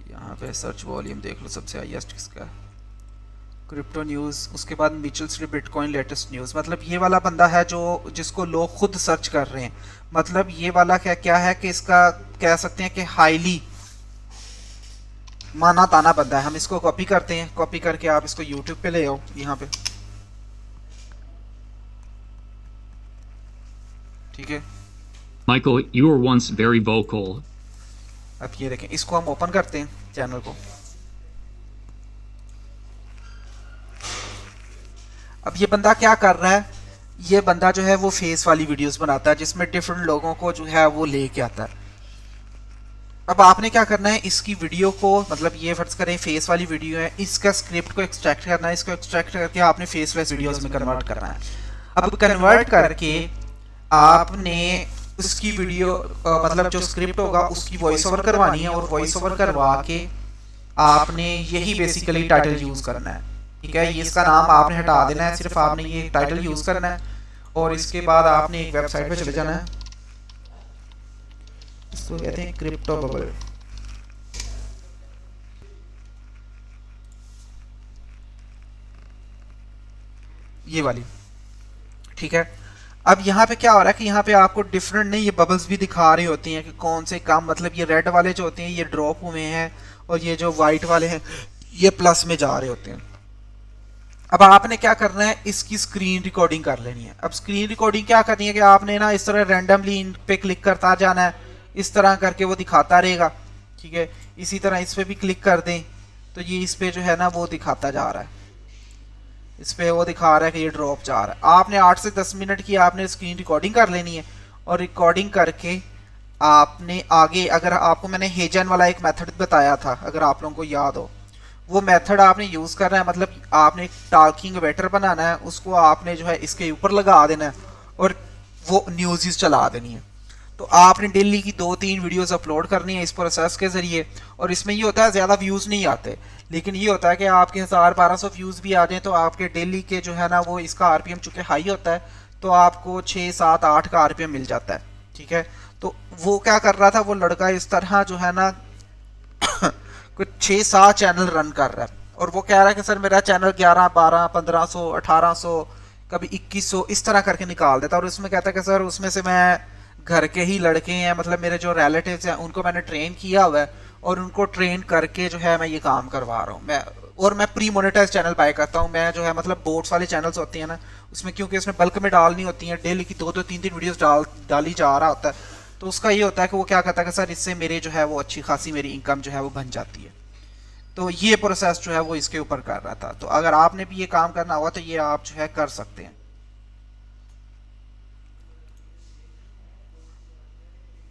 यहाँ पे सर्च वॉल्यूम देख लो सबसे हाईएस्ट किसका है, क्रिप्टो न्यूज़। उसके बाद mutual street bitcoin latest news, मतलब ये वाला बंदा है जो जिसको लोग खुद सर्च कर रहे हैं। मतलब ये वाला क्या क्या है कि इसका कह सकते हैं कि हाईली माना ताना बंदा है। हम इसको कॉपी करते हैं, कॉपी करके आप इसको यूट्यूब पे ले आओ यहाँ पे, ठीक है। Michael, you were once very vocal. अब ये देखें, इसको हम ओपन करते हैं चैनल को। अब ये बंदा क्या कर रहा है, ये बंदा जो है वो फेस वाली वीडियोस बनाता है जिसमें डिफरेंट लोगों को जो है वो लेके आता है। अब आपने क्या करना है, इसकी वीडियो को, मतलब ये फर्ज करें फेस वाली वीडियो है, इसका स्क्रिप्ट को एक्सट्रैक्ट करना है, इसको एक्सट्रैक्ट करके आपने फेसलेस वीडियोस में कन्वर्ट करना है। अब कन्वर्ट करके आपने उसकी वीडियो मतलब जो स्क्रिप्ट होगा उसकी वॉइस ओवर करवानी है, और वॉइस ओवर करवा के आपने यही बेसिकली टाइटल यूज करना है, ठीक है। ये इसका नाम आपने हटा देना है, सिर्फ आपने ये टाइटल यूज करना है। और इसके बाद आपने एक वेबसाइट पे चले जाना है, इसको कहते हैं क्रिप्टो बबल। ये वाली, ठीक है। अब यहाँ पे क्या हो रहा है कि यहाँ पे आपको डिफरेंट नहीं, ये बबल्स भी दिखा रही होती हैं कि कौन से काम, मतलब ये रेड वाले जो होते हैं ये ड्रॉप हुए हैं, और ये जो वाइट वाले हैं ये प्लस में जा रहे होते हैं। अब आपने क्या करना है, इसकी स्क्रीन रिकॉर्डिंग कर लेनी है। अब स्क्रीन रिकॉर्डिंग क्या करनी है कि आपने ना इस तरह रैंडमली इन पे क्लिक करता जाना है, इस तरह करके वो दिखाता रहेगा, ठीक है। इसी तरह इस पे भी क्लिक कर दें तो ये इस पे जो है ना वो दिखाता जा रहा है, इस पे वो दिखा रहा है कि ये ड्रॉप जा रहा है। आपने 8 से 10 मिनट की आपने स्क्रीन रिकॉर्डिंग कर लेनी है, और रिकॉर्डिंग करके आपने आगे, अगर आपको मैंने हेजन वाला एक मेथड बताया था, अगर आप लोगों को याद हो, वो मेथड आपने यूज़ करना है। मतलब आपने एक टॉकिंग वेटर बनाना है, उसको आपने जो है इसके ऊपर लगा देना है, और वो न्यूज़ चला देनी है। तो आपने डेली की 2-3 वीडियोस अपलोड करनी है इस प्रोसेस के ज़रिए। और इसमें ये होता है ज़्यादा व्यूज़ नहीं आते, लेकिन ये होता है कि आपके 1000-1200 व्यूज़ भी आ जाएँ तो आपके डेली के जो है ना वो, इसका आरपीएम चूँकि हाई होता है तो आपको 6-7-8 का आरपीएम मिल जाता है, ठीक है। तो वो क्या कर रहा था, वो लड़का इस तरह जो है ना कुछ 6-7 चैनल रन कर रहा है, और वो कह रहा है कि सर मेरा चैनल 11-12-1500 1800 कभी 2100 इस तरह करके निकाल देता है। और उसमें कहता है कि सर उसमें से मैं घर के ही लड़के हैं, मतलब मेरे जो रिलेटिव्स हैं उनको मैंने ट्रेन किया हुआ है, और उनको ट्रेन करके जो है मैं ये काम करवा रहा हूँ मैं। और मैं प्री मोनेटाइज चैनल बाय करता हूँ मैं, जो है मतलब बोट्स वाले चैनल्स होती हैं ना, उसमें क्योंकि उसमें बल्क में डालनी होती हैं, डेली की 2-2 3-3 वीडियोस डाली जा रहा होता है, तो उसका ये होता है कि वो क्या कहता है कि सर इससे मेरे जो है वो अच्छी खासी मेरी इनकम जो है वो बन जाती है। तो ये प्रोसेस जो है वो इसके ऊपर कर रहा था। तो अगर आपने भी ये काम करना हुआ तो ये आप जो है कर सकते हैं,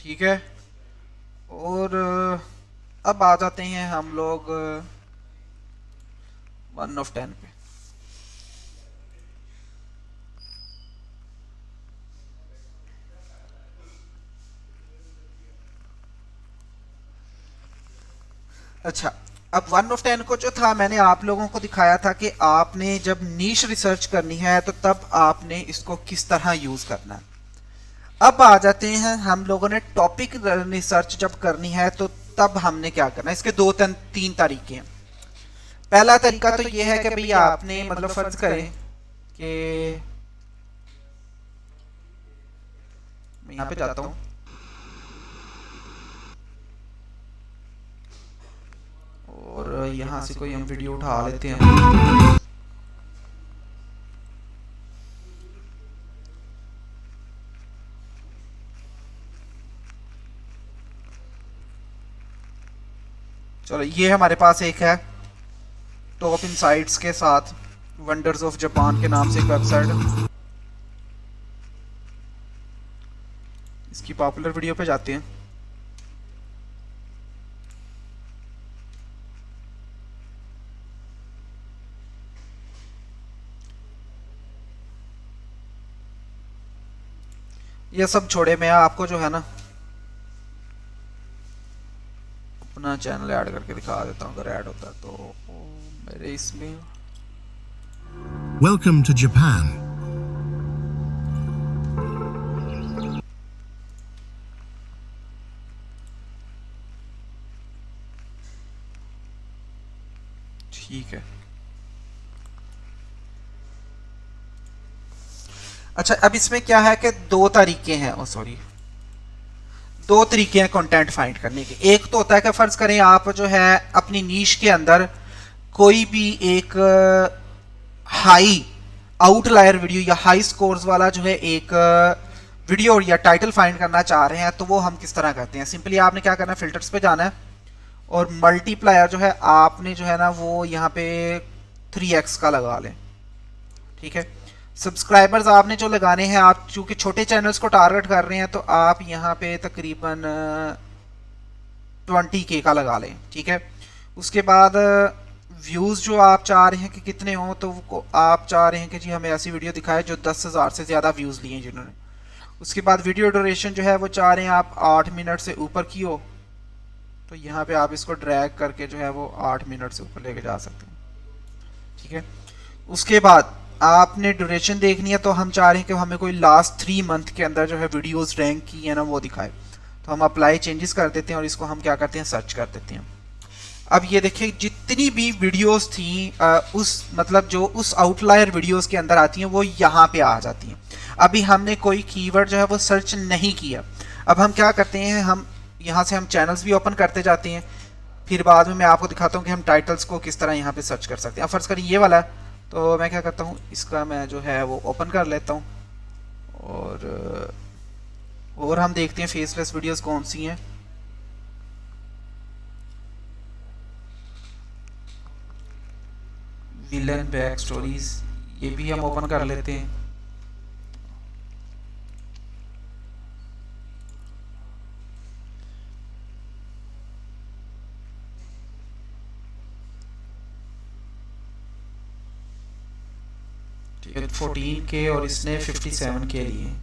ठीक है। और अब आ जाते हैं हम लोग 1 of 10 पे। अच्छा, अब 1 of 10 को जो था मैंने आप लोगों को दिखाया था कि आपने जब नीश रिसर्च करनी है तो तब आपने इसको किस तरह यूज करना है। अब आ जाते हैं हम लोगों ने टॉपिक रिसर्च जब करनी है तो तब हमने क्या करना है। इसके 2-3 तरीके हैं। पहला तरीका तो ये है कि भाई आपने मतलब फर्ज करें कि मैं यहाँ पे जाता हूँ और यहाँ से कोई हम वीडियो उठा लेते हैं। चलो ये हमारे पास एक है टॉप इनसाइट्स के साथ वंडर्स ऑफ जापान के नाम से एक वेबसाइट। इसकी पॉपुलर वीडियो पे जाते हैं। ये सब छोड़े, मैं आपको जो है ना अपना चैनल ऐड करके दिखा देता हूँ, अगर ऐड होता है तो मेरे इसमें। Welcome to Japan. ठीक है। अच्छा, अब इसमें क्या है कि दो तरीके हैं, दो तरीके हैं कंटेंट फाइंड करने के। एक तो होता है कि फर्ज करें आप जो है अपनी नीश के अंदर कोई भी एक हाई आउटलायर वीडियो या हाई स्कोर्स वाला जो है एक वीडियो या टाइटल फाइंड करना चाह रहे हैं, तो वो हम किस तरह करते हैं। सिंपली आपने क्या करना है, फिल्टर्स पे जाना है और मल्टीप्लायर जो है आपने जो है ना वो यहाँ पे 3x का लगा लें। ठीक है। सब्सक्राइबर्स आपने जो लगाने हैं, आप चूंकि छोटे चैनल्स को टारगेट कर रहे हैं तो आप यहाँ पे तकरीबन 20K का लगा लें। ठीक है। उसके बाद व्यूज़ जो आप चाह रहे हैं कि कितने हों, तो आप चाह रहे हैं कि जी हमें ऐसी वीडियो दिखाए जो 10,000 से ज़्यादा व्यूज़ लिए जिन्होंने। उसके बाद वीडियो ड्यूरेशन जो है वो चाह रहे हैं आप 8 मिनट से ऊपर की हो, तो यहाँ पे आप इसको ड्रैग करके जो है वो 8 मिनट से ऊपर लेके जा सकते हैं। ठीक है। उसके बाद आपने ड्यूरेशन देखनी है, तो हम चाह रहे हैं कि हमें कोई लास्ट 3 मंथ के अंदर जो है वीडियोस रैंक की है ना वो दिखाए, तो हम अप्लाई चेंजेस कर देते हैं और इसको हम क्या करते हैं, सर्च कर देते हैं। अब ये देखिए जितनी भी वीडियोस थी उस मतलब जो उस आउटलायर वीडियोस के अंदर आती हैं वो यहाँ पे आ जाती हैं। अभी हमने कोई कीवर्ड जो है वो सर्च नहीं किया। अब हम क्या करते हैं, हम यहाँ से हम चैनल्स भी ओपन करते जाते हैं, फिर बाद में मैं आपको दिखाता हूँ कि हम टाइटल्स को किस तरह यहाँ पे सर्च कर सकते हैं। अब फर्ज करिए ये वाला, तो मैं क्या करता हूँ, इसका मैं जो है वो ओपन कर लेता हूँ और हम देखते हैं फेसलेस वीडियोस कौन सी हैं। विलन बैक स्टोरीज, ये भी हम ओपन कर लेते हैं। ठीक है, 14K और इसने 57K लिए।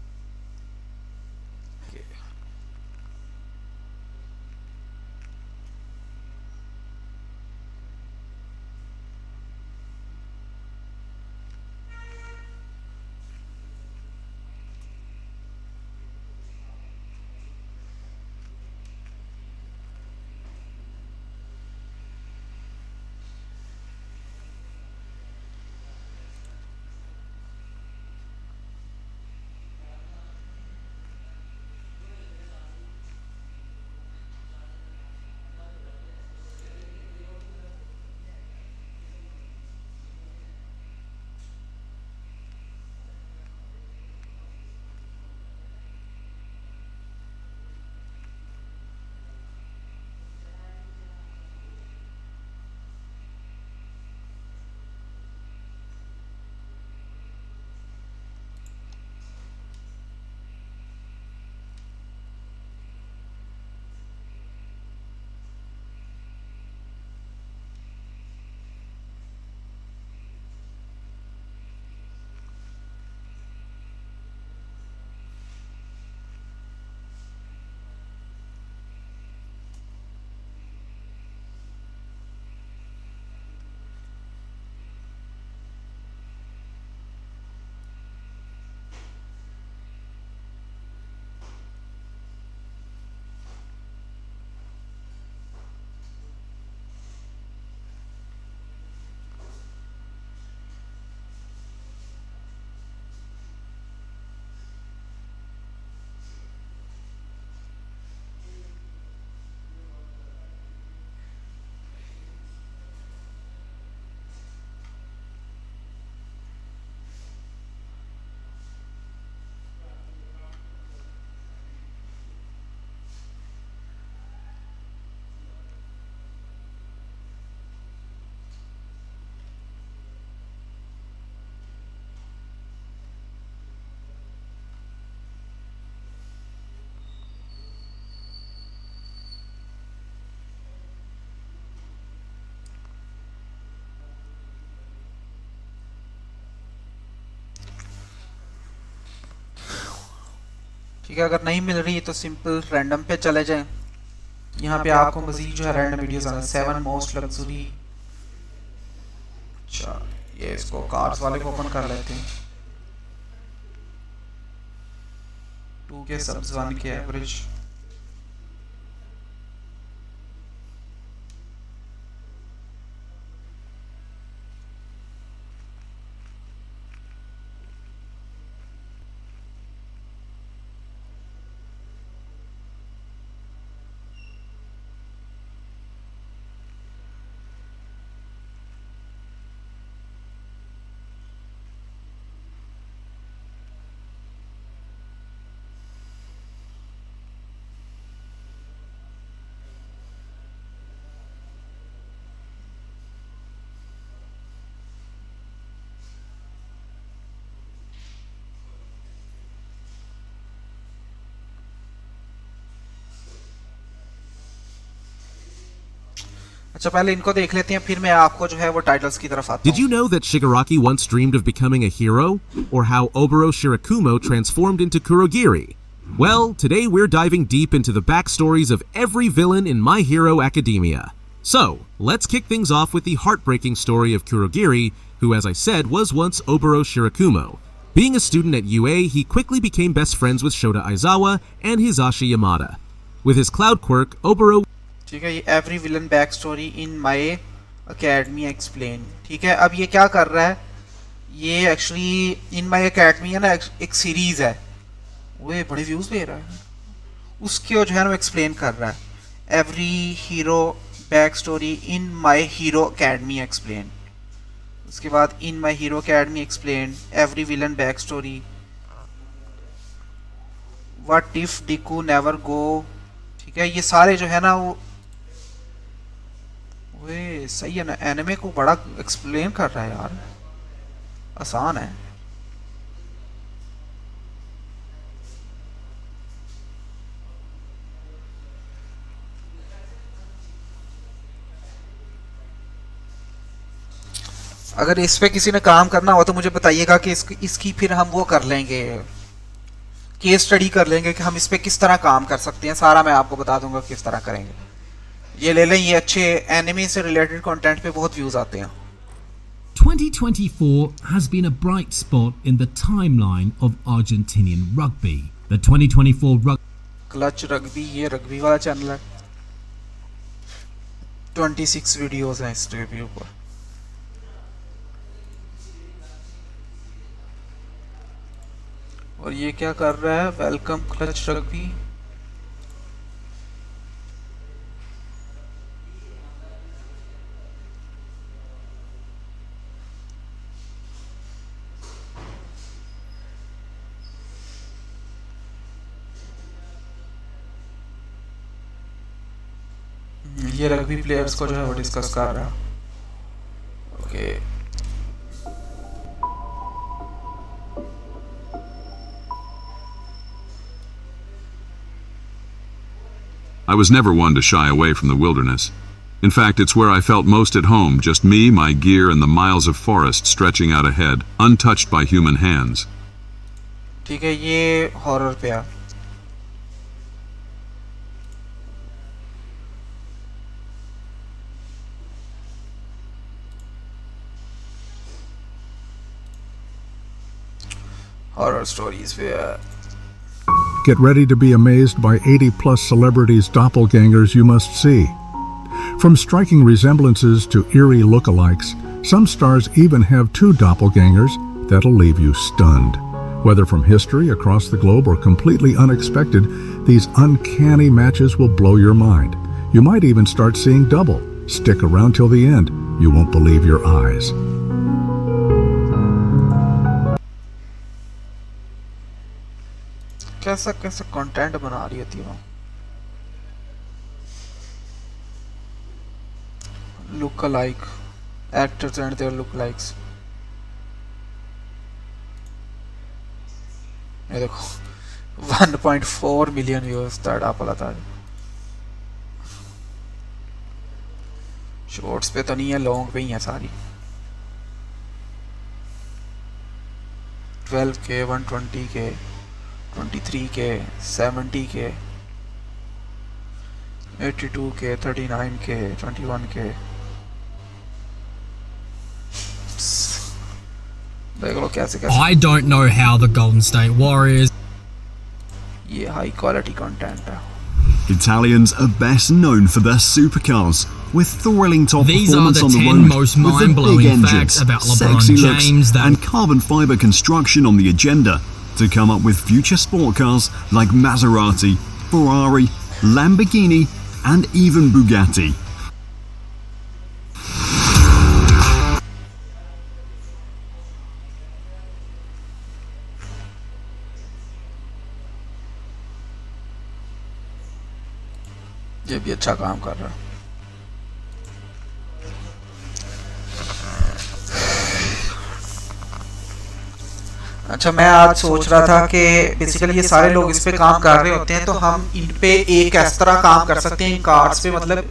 ठीक है, अगर नहीं मिल रही तो सिंपल रैंडम पे चले जाएं। यहाँ पे आपको मजीद जो है रैंडम वीडियोस आना 7 मोस्ट लग्जरी। अच्छा, ये इसको कार्स वाले को ओपन कर लेते हैं। 2 के सब्स 1 के एवरेज। अच्छा, पहले इनको देख लेते हैं, फिर मैं आपको जो है वो टाइटल्स की तरफ आता Did you know that Shigaraki once dreamed of becoming a hero? Or how Oboro Shirakumo transformed into Kurogiri? Well, today we're diving deep into the backstories of every villain in My Hero Academia. So, let's kick things off with the heartbreaking story of Kurogiri, who, as I said, was once Oboro Shirakumo. Being a student at UA, he quickly became best friends with Shota Aizawa and Hisashi Yamada. With his cloud quirk, Oboro ठीक है, ये every villain back story in my academy explain. ठीक है, अब ये क्या कर रहा है, ये एक्चुअली इन माय एकेडमी है ना, एक सीरीज है, वो बड़े व्यूज ले रहा है, उसके जो है ना एक्सप्लेन कर रहा है। Every hero back story in my hero academy explain. उसके बाद in my hero academy explain every villain back story. What if Deku never go. ठीक है, ये सारे जो है ना वो वे सही है ना, एनिमे को बड़ा एक्सप्लेन कर रहा है यार, आसान है। अगर इस पे किसी ने काम करना हो तो मुझे बताइएगा कि इसकी फिर हम वो कर लेंगे, केस स्टडी कर लेंगे कि हम इस पे किस तरह काम कर सकते हैं, सारा मैं आपको बता दूंगा किस तरह करेंगे। ये ले लें, ये अच्छे एनिमे से रिलेटेड कंटेंट पे बहुत व्यूज आते हैं। 2024 has been a bright spot in the timeline of Argentinian rugby. The 2024 clutch rugby, ये रग्बी वाला चैनल है, 26 वीडियोस हैं इस पे ऊपर। और ये क्या कर रहा है, वेलकम क्लच रग्बी। ये रग्बी प्लेयर्स को जो है वो डिस्कस कर रहा है। Okay, I was never one to shy away from the wilderness. In fact, it's where I felt most at home, just me, my gear, and the miles of forest stretching out ahead, untouched by human hands. ठीक है, ये horror पे है। Horror stories पे है। Get ready to be amazed by 80-plus celebrities' doppelgangers you must see. From striking resemblances to eerie lookalikes, some stars even have 2 doppelgangers that'll leave you stunned. Whether from history across the globe or completely unexpected, these uncanny matches will blow your mind. You might even start seeing double. Stick around till the end. You won't believe your eyes. कैसा कैसा content बना रही होती है वो। Look like actors and their look likes. ये देखो 1.4 million viewers third आप वाला था। शॉर्ट्स पे तो नहीं है, लॉन्ग पे ही है सारी। 12K 120K 23K, 70K, 82K, 39K, 21K। देख लो कैसे कैसे I don't know how the Golden State Warriors ये हाई क्वालिटी कंटेंट है। Italians are best known for their supercars, with thrilling top These are performance the on the 10 road, most with the mind-blowing big facts engines, about LeBron sexy looks, James that- and carbon fiber construction on the agenda to come up with future sport cars like Maserati, Ferrari, Lamborghini, and even Bugatti. ये भी अच्छा काम कर रहा है। अच्छा, मैं आज सोच रहा था कि बेसिकली ये सारे लोग इस पे काम कर रहे होते हैं, तो हम इन पे एक इस तरह काम कर सकते हैं इन कार्ड्स पे, मतलब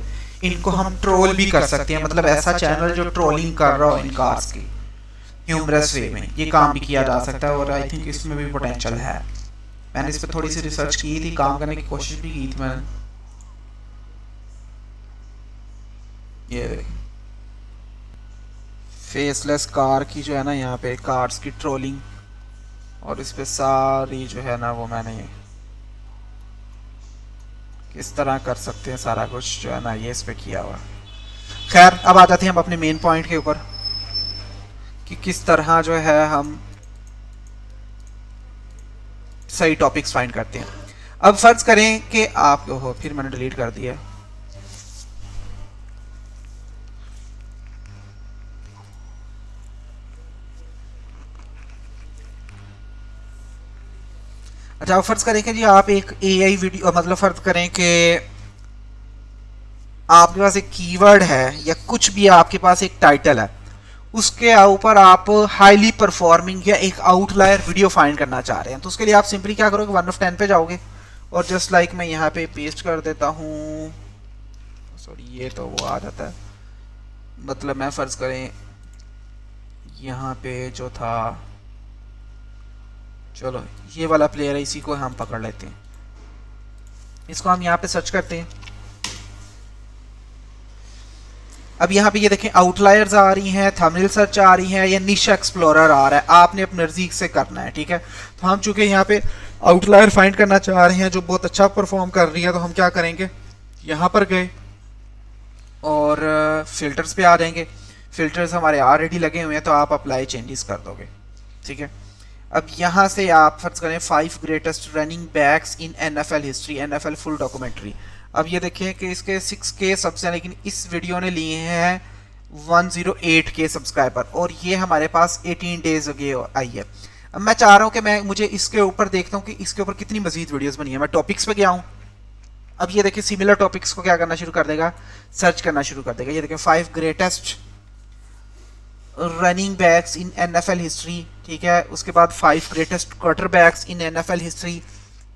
इनको हम ट्रोल भी कर सकते हैं, मतलब ऐसा चैनल जो ट्रोलिंग कर रहा हो इन कार्ड्स की ह्यूमरस वे में, ये काम भी किया जा सकता है। और आई थिंक इसमें भी पोटेंशियल है। मैंने इस पर थोड़ी सी रिसर्च की थी, काम करने की कोशिश भी की थी मैंने। ये फेसलेस कार की जो है ना, यहाँ पे कार्स की ट्रोलिंग, और इस पे सारी जो है ना वो मैंने किस तरह कर सकते हैं सारा कुछ जो है ना ये इस पे किया हुआ। खैर, अब आ जाते हैं हम अपने मेन पॉइंट के ऊपर कि किस तरह जो है हम सही टॉपिक्स फाइंड करते हैं। अब फर्ज करें कि आप हो, फिर मैंने डिलीट कर दिया। अच्छा, फर्ज करें कि जी आप एक एआई वीडियो, मतलब फर्ज करें कि आपके पास एक कीवर्ड है या कुछ भी, आपके पास एक टाइटल है, उसके ऊपर आप हाईली परफॉर्मिंग या एक आउटलायर वीडियो फाइंड करना चाह रहे हैं। तो उसके लिए आप सिंपली क्या करोगे, 1 of 10 पे जाओगे और जस्ट लाइक मैं यहाँ पे पेस्ट कर देता हूँ। सॉरी, ये तो वो आ जाता है, मतलब मैं फर्ज करें यहाँ पे जो था, चलो ये वाला प्लेयर है, इसी को हम पकड़ लेते हैं, इसको हम यहाँ पे सर्च करते हैं। अब यहाँ पे ये देखें आउटलायर्स आ रही हैं, थंबनेल सर्च आ रही हैं, या निश एक्सप्लोरर आ रहा है, आपने अपने नज़दीक से करना है, ठीक है। तो हम चूंकि यहाँ पे आउटलायर फाइंड करना चाह रहे हैं जो बहुत अच्छा परफॉर्म कर रही है, तो हम क्या करेंगे, यहाँ पर गए और फिल्टर्स पे आ जाएंगे। फिल्टर्स हमारे ऑलरेडी लगे हुए हैं, तो आप अप्लाई चेंजेस कर दोगे, ठीक है। अब यहाँ से आप फर्ज करें 5 ग्रेटेस्ट रनिंग बैक्स इन NFL history, NFL full documentary. अब ये देखिए कि इसके 6K सब्स हैं, लेकिन इस वीडियो ने लिए हैं 108K सब्सक्राइबर, और ये हमारे पास 18 डेज अगे आई है। अब मैं चाह रहा हूँ कि मुझे इसके ऊपर देखता हूँ कि इसके ऊपर कितनी मजीद वीडियोस बनी है। मैं टॉपिक्स पे गया हूँ, अब ये देखिए सिमिलर टॉपिक्स को क्या करना शुरू कर देगा, सर्च करना शुरू कर देगा। ये देखिए 5 ग्रेटेस्ट रनिंग बैक्स इन NFL हिस्ट्री, ठीक है। उसके बाद 5 ग्रेटेस्ट क्वार्टरबैक्स इन NFL हिस्ट्री,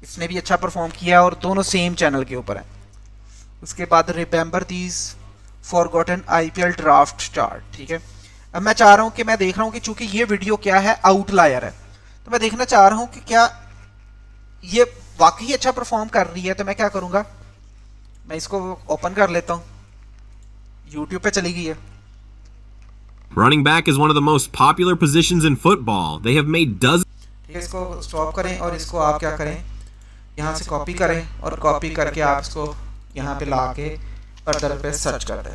इसने भी अच्छा परफॉर्म किया और दोनों सेम चैनल के ऊपर है। उसके बाद remember these forgotten IPL draft chart, ठीक है। अब मैं चाह रहा हूँ कि मैं देख रहा हूँ कि चूंकि ये वीडियो क्या है, आउटलायर है, तो मैं देखना चाह रहा हूँ कि क्या ये वाकई अच्छा परफॉर्म कर रही है। तो मैं क्या करूँगा, मैं इसको ओपन कर लेता हूँ, YouTube पे चली गई है। Running back is one of the most popular positions in football. They have made dozens. ठीक है, इसको स्टॉप करें और इसको आप क्या करें, यहाँ से कॉपी करें और कॉपी करके आप इसको यहाँ पे ला के पर्दर पे सर्च कर दें।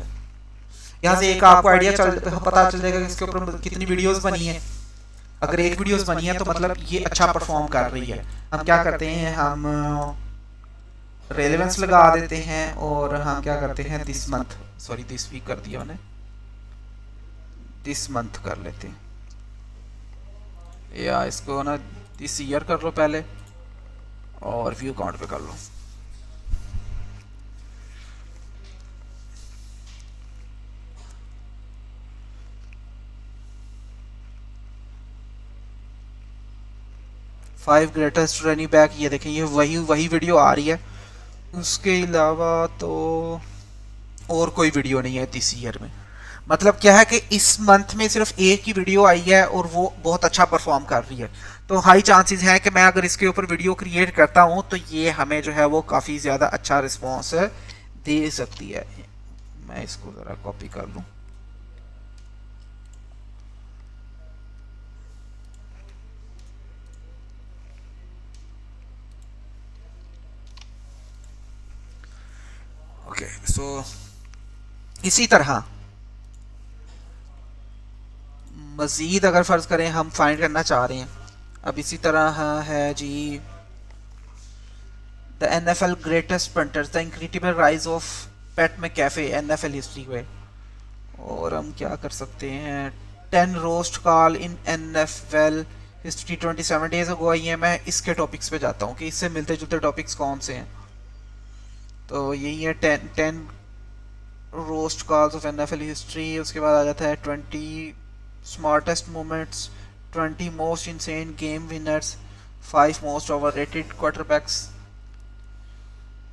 यहाँ से एक आपको आइडिया पता चल जाएगा कि इसके ऊपर कितनी वीडियोस बनी है। अगर एक वीडियोस बनी है तो मतलब ये अच्छा परफॉर्म कर रही है। हम क्या करते हैं, हम रेलेवेंस लगा देते हैं और हम क्या करते हैं, this month, sorry this week कर दिया मैंने, दिस मंथ कर लेते हैं, या इसको ना दिस ईयर कर लो पहले और व्यू काउंट पे कर लो। फाइव ग्रेटेस्ट रनिंग बैक, ये देखें ये वही वीडियो आ रही है। उसके अलावा तो और कोई वीडियो नहीं है दिस ईयर में। मतलब क्या है कि इस मंथ में सिर्फ एक ही वीडियो आई है और वो बहुत अच्छा परफॉर्म कर रही है, तो हाई चांसेस है कि मैं अगर इसके ऊपर वीडियो क्रिएट करता हूँ तो ये हमें जो है वो काफ़ी ज़्यादा अच्छा रिस्पॉन्स दे सकती है। मैं इसको ज़रा कॉपी कर लूँ। ओके, सो इसी तरह मज़ीद अगर फ़र्ज़ करें हम फाइंड करना चाह रहे हैं, अब इसी तरह है जी the NFL greatest punters, the incredible rise of Pat McAfee NFL history में, और हम क्या कर सकते हैं 10 roast call in NFL history 27 days ago आई है। मैं इसके टॉपिक्स पे जाता हूँ कि इससे मिलते जुलते टॉपिक्स कौन से हैं, तो यही है 10 roast calls of NFL history. उसके बाद आ जाता है 20 smartest moments, 20 most insane game winners, 5 most overrated quarterbacks,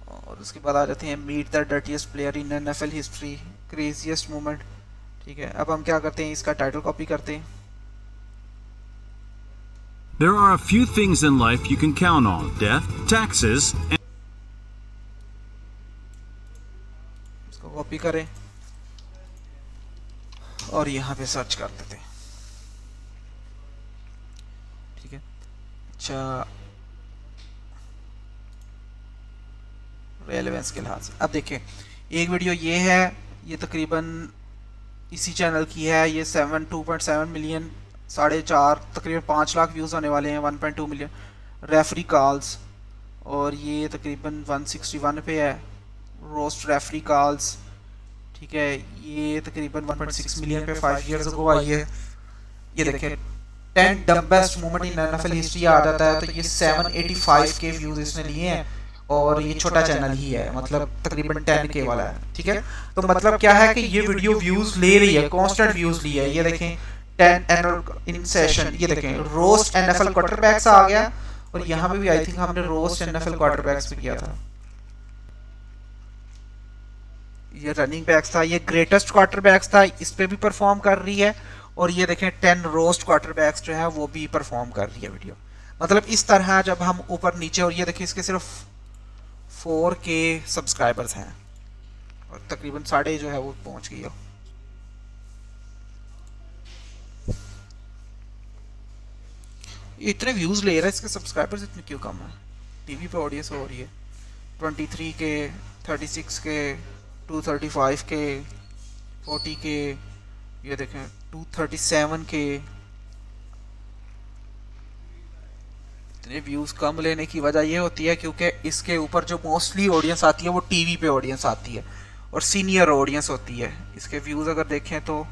और उसके बाद आ जाते हैं meet the dirtiest player in NFL history, craziest moment. ठीक है, अब हम क्या करते हैं, इसका टाइटल कॉपी करते हैं। There are a few things in life you can count on: death, taxes, and इसको कॉपी करें और यहाँ पे सर्च कर देते हैं। ठीक है, अच्छा रेलेवेंस के लिहाज से अब देखिए, एक वीडियो ये है, ये तकरीबन इसी चैनल की है, ये 2.7 मिलियन, 4.5 तकरीबन 5 लाख व्यूज़ आने वाले हैं, 1.2 मिलियन रेफरी कॉल्स, और ये तकरीबन 161 पे है रोस्ट रेफरी कॉल्स। ठीक है, ये तकरीबन 1.6 मिलियन पे 5 ईयर्स अगो आई है। ये देखिए 10 dumbest moment in NFL history आ जाता है, तो ये 785 के व्यूज़ इसने लिए हैं, और ये छोटा चैनल ही है, मतलब तकरीबन 10K वाला है। ठीक है, तो मतलब क्या है कि ये वीडियो व्यूज़ ले रही है, कांस्टेंट व्यूज़ ली है। ये देखें 10 एनुअल इन सेशन, ये देखें रोस्ट NFL क्वार्टरबैक्स आ गया, और यहाँ पे भी आई थिंक हमने रोस्ट NFL क्वार्टरबैक्स भी किया था। ये रनिंग बैक्स था, ये ग्रेटेस्ट क्वार्टरबैक्स था, इस पे भी परफॉर्म कर रही है, और ये देखें 10 रोस्ट क्वार्टरबैक्स जो है वो भी परफॉर्म कर रही है वीडियो। मतलब इस तरह जब हम ऊपर नीचे, और ये देखिए इसके सिर्फ 4K सब्सक्राइबर्स हैं, और तकरीबन 6.5 जो है वो पहुंच गई हो। इतने व्यूज़ ले रहा है, इसके सब्सक्राइबर्स इतने क्यों कम है? टीवी पे ऑडियंस हो रही है 23K, 36K, 235K, 40K, ये देखें 237K। इतने व्यूज़ कम लेने की वजह ये होती है क्योंकि इसके ऊपर जो मोस्टली ऑडियंस आती है वो टीवी पे ऑडियंस आती है, और सीनियर ऑडियंस होती है। इसके व्यूज़ अगर देखें तो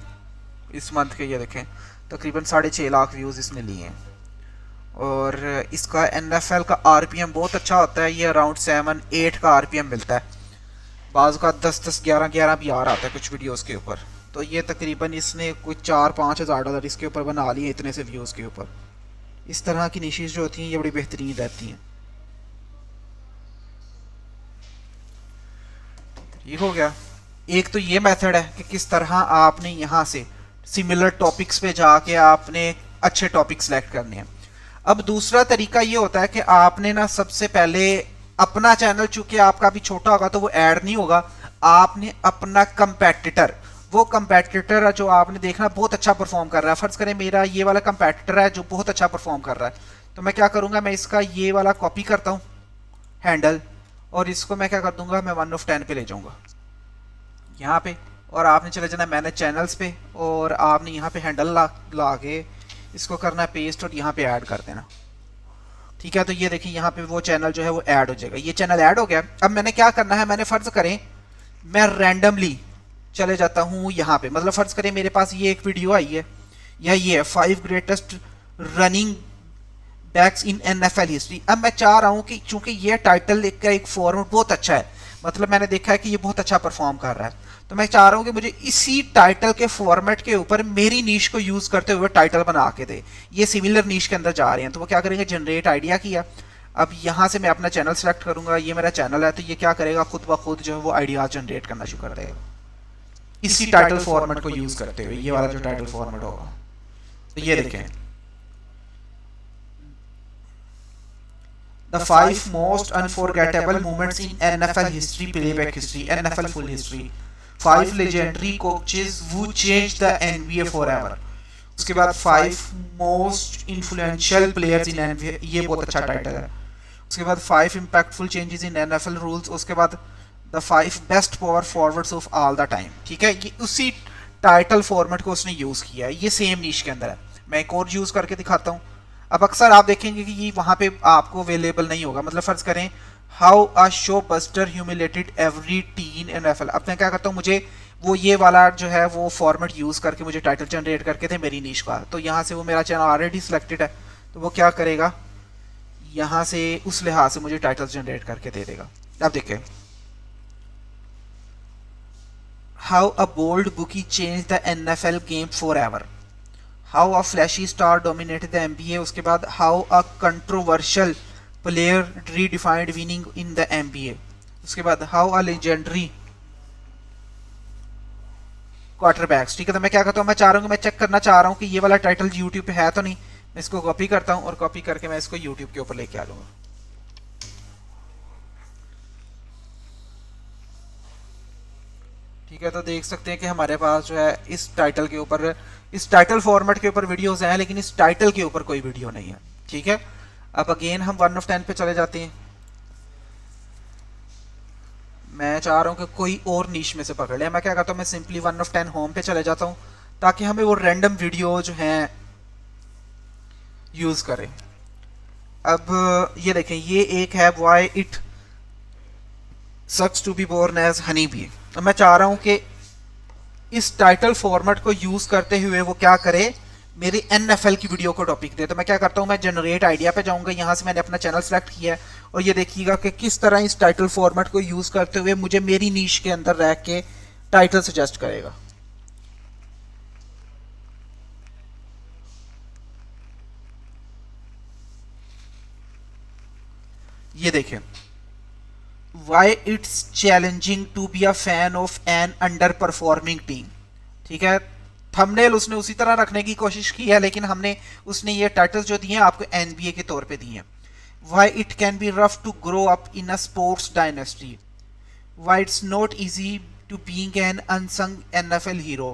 इस मंथ के ये देखें तकरीबन 6.5 लाख व्यूज़ इसने लिए हैं, और इसका NFL का RPM बहुत अच्छा होता है, ये अराउंड 7-8 का RPM मिलता है, बाज़ का 10-10, 11-11 भी आ रहा था कुछ वीडियोस के ऊपर। तो ये तकरीबन इसने कुछ 4-5 हज़ार डॉलर इसके ऊपर बना लिए इतने से व्यूज़ के ऊपर। इस तरह की निशेज़ जो होती हैं ये बड़ी बेहतरीन रहती हैं। ठीक हो गया, एक तो ये मेथड है कि किस तरह आपने यहाँ से सिमिलर टॉपिक्स पे जाके आपने अच्छे टॉपिक सेलेक्ट करने हैं। अब दूसरा तरीका ये होता है कि आपने ना सबसे पहले अपना चैनल, चूंकि आपका भी छोटा होगा तो वो ऐड नहीं होगा, आपने अपना कंपेटिटर, वो कंपेटिटर जो आपने देखना बहुत अच्छा परफॉर्म कर रहा है, फ़र्ज़ करें मेरा ये वाला कंपेटिटर है जो बहुत अच्छा परफॉर्म कर रहा है, तो मैं क्या करूँगा, मैं इसका ये वाला कॉपी करता हूँ हैंडल, और इसको मैं क्या कर दूँगा, मैं 1/10 पे ले जाऊँगा यहाँ पे, और आपने चले जाना मैनेज चैनल्स पे, और आपने यहाँ पे हैंडल ला के इसको करना है पेस्ट, और यहाँ पे ऐड कर देना। ठीक है, तो ये देखिए यहाँ पे वो चैनल जो है वो ऐड हो जाएगा। ये चैनल ऐड हो गया। अब मैंने क्या करना है, मैंने फ़र्ज़ करें मैं रैंडमली चले जाता हूँ यहाँ पे, मतलब फ़र्ज़ करें मेरे पास ये एक वीडियो आई है, या ये है 5 ग्रेटेस्ट रनिंग बैक्स इन NFL हिस्ट्री। अब मैं चाह रहा हूँ कि चूँकि ये टाइटल का एक फॉर्मेट बहुत अच्छा है, मतलब मैंने देखा है कि ये बहुत अच्छा परफॉर्म कर रहा है, तो मैं चाह रहा हूँ कि मुझे इसी टाइटल के फॉर्मेट के ऊपर मेरी नीश को यूज़ करते हुए टाइटल बना के दे। ये सिमिलर नीश के अंदर जा रहे हैं, तो वो क्या करेंगे, जनरेट आइडिया किया। अब यहाँ से मैं अपना चैनल सेलेक्ट करूँगा, ये मेरा चैनल है, तो ये क्या करेगा, खुद ब खुद जो है वो आइडिया जनरेट करना शुरू कर देगा। इसी टाइटल फॉर्मेट को यूज करते हुए, ये वाला जो टाइटल फॉर्मेट होगा। तो ये देखें, the 5 most unforgettable moments in NFL history, playback history, NFL full history, 5 legendary coaches who changed the NBA forever. उसके बाद 5 most influential players in NBA, ये बहुत अच्छा टाइटल है। उसके बाद 5 impactful changes in NFL rules. उसके बाद the 5 best power forwards of all the time. ठीक है, ये उसी टाइटल फॉर्मेट को उसने यूज़ किया है, ये सेम नीश के अंदर है। मैं एक और यूज़ करके दिखाता हूँ। अब अक्सर आप देखेंगे कि ये वहाँ पे आपको अवेलेबल नहीं होगा। मतलब फ़र्ज़ करें, how a show buster humiliated every tin in NFL। अब मैं क्या करता हूँ, मुझे वो ये वाला जो है वो फॉर्मेट यूज़ करके मुझे टाइटल जनरेट करके थे मेरी नीश का। तो यहाँ से वो मेरा चैनल ऑलरेडी सिलेक्टेड है, तो वो क्या करेगा, यहाँ से उस लिहाज से मुझे टाइटल जनरेट करके दे देगा। अब देखें, how a bold bookie change the NFL game forever, how a flashy star dominated the NBA। उसके बाद how a controversial player redefined winning in the NBA। उसके बाद हाउ अ लेजेंडरी क्वार्टरबैक्स। ठीक है, तो मैं क्या करता हूँ, मैं चाह रहा हूँ कि मैं चेक करना चाह रहा हूँ कि ये वाला टाइटल यूट्यूब पे है तो नहीं। मैं इसको कॉपी करता हूँ और कॉपी करके मैं इसको यूट्यूब के ऊपर लेके आ लूँगा। ठीक है, तो देख सकते हैं कि हमारे पास जो है इस टाइटल के ऊपर, इस टाइटल फॉर्मेट के ऊपर वीडियोस हैं, लेकिन इस टाइटल के ऊपर कोई वीडियो नहीं है। ठीक है, अब अगेन हम 1 of 10 पे चले जाते हैं। मैं चाह रहा हूँ कि कोई और नीश में से पकड़ ले। मैं क्या करता हूँ, मैं सिंपली 1 of 10 होम पे चले जाता हूँ ताकि हमें वो रैंडम वीडियो जो हैं यूज़ करें। अब ये देखें, ये एक है why it sucks to be born as honey bee. तो मैं चाह रहा हूँ कि इस टाइटल फॉर्मेट को यूज़ करते हुए वो क्या करे, मेरी NFL की वीडियो को टॉपिक दे। तो मैं क्या करता हूँ, मैं जनरेट आइडिया पे जाऊँगा, यहाँ से मैंने अपना चैनल सेलेक्ट किया है और ये देखिएगा कि किस तरह इस टाइटल फॉर्मेट को यूज़ करते हुए मुझे मेरी नीश के अंदर रह के टाइटल सजेस्ट करेगा। ये देखें, Why it's challenging to be a fan of an underperforming team। ठीक है, थंबनेल उसने उसी तरह रखने की कोशिश की है, लेकिन हमने उसने ये टाइटल्स जो दिए हैं आपको NBA के तौर पे दिए हैं। Why it can be rough to grow up in a sports dynasty। Why it's not easy to being an unsung NFL hero।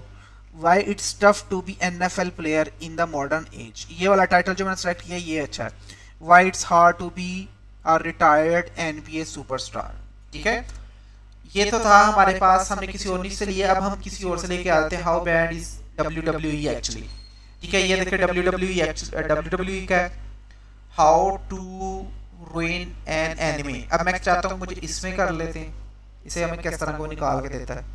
Why it's tough to be NFL player in the modern age। ये वाला title जो मैंने select किया ये अच्छा है। Why it's hard to be a retired NBA superstar। ठीक है, ये तो था हमारे पास, हमने किसी और से लिए। अब हम किसी और से लेके आते हैं, how bad is WWE actually. ठीक है, ये देखिए WWE का how to ruin an anime. अब मैं चाहता हूँ मुझे इसमें कर लेते हैं, इसे हमें किस तरह को निकाल के देता है।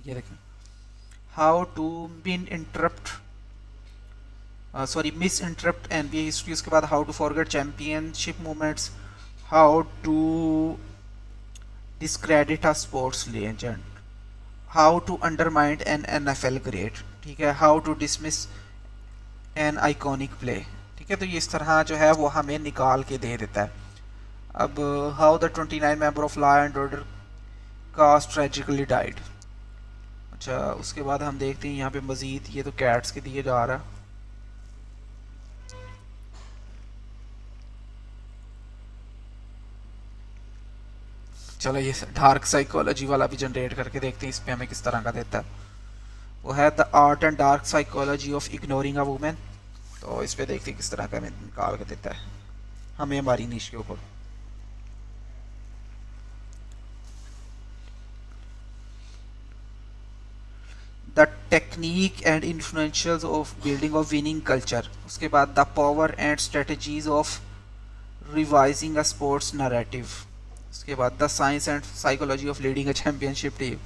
ये देखें, how to bin interrupt miss interrupt NBA history. उसके बाद how to forget championship moments, how to discredit a sports legend, how to undermine an NFL great. ठीक है, how to dismiss an iconic play. ठीक है, तो ये इस तरह जो है वो हमें निकाल के दे देता है। अब how the 29 member of law and order cast tragically died. अच्छा, उसके बाद हम देखते हैं यहाँ पे मज़ीद, ये तो कैट्स के दिए जा रहा। चलो ये डार्क साइकोलॉजी वाला भी जनरेट करके देखते हैं, इस पे हमें किस तरह का देता है। वो है the art and dark psychology of ignoring a women. तो इस पे देखते हैं किस तरह का हमें निकाल के देता है हमें हमारी नीश के ऊपर। The technique and influentials of building of winning culture. उसके बाद the power and strategies of revising a sports narrative. उसके बाद the science and psychology of leading a championship team,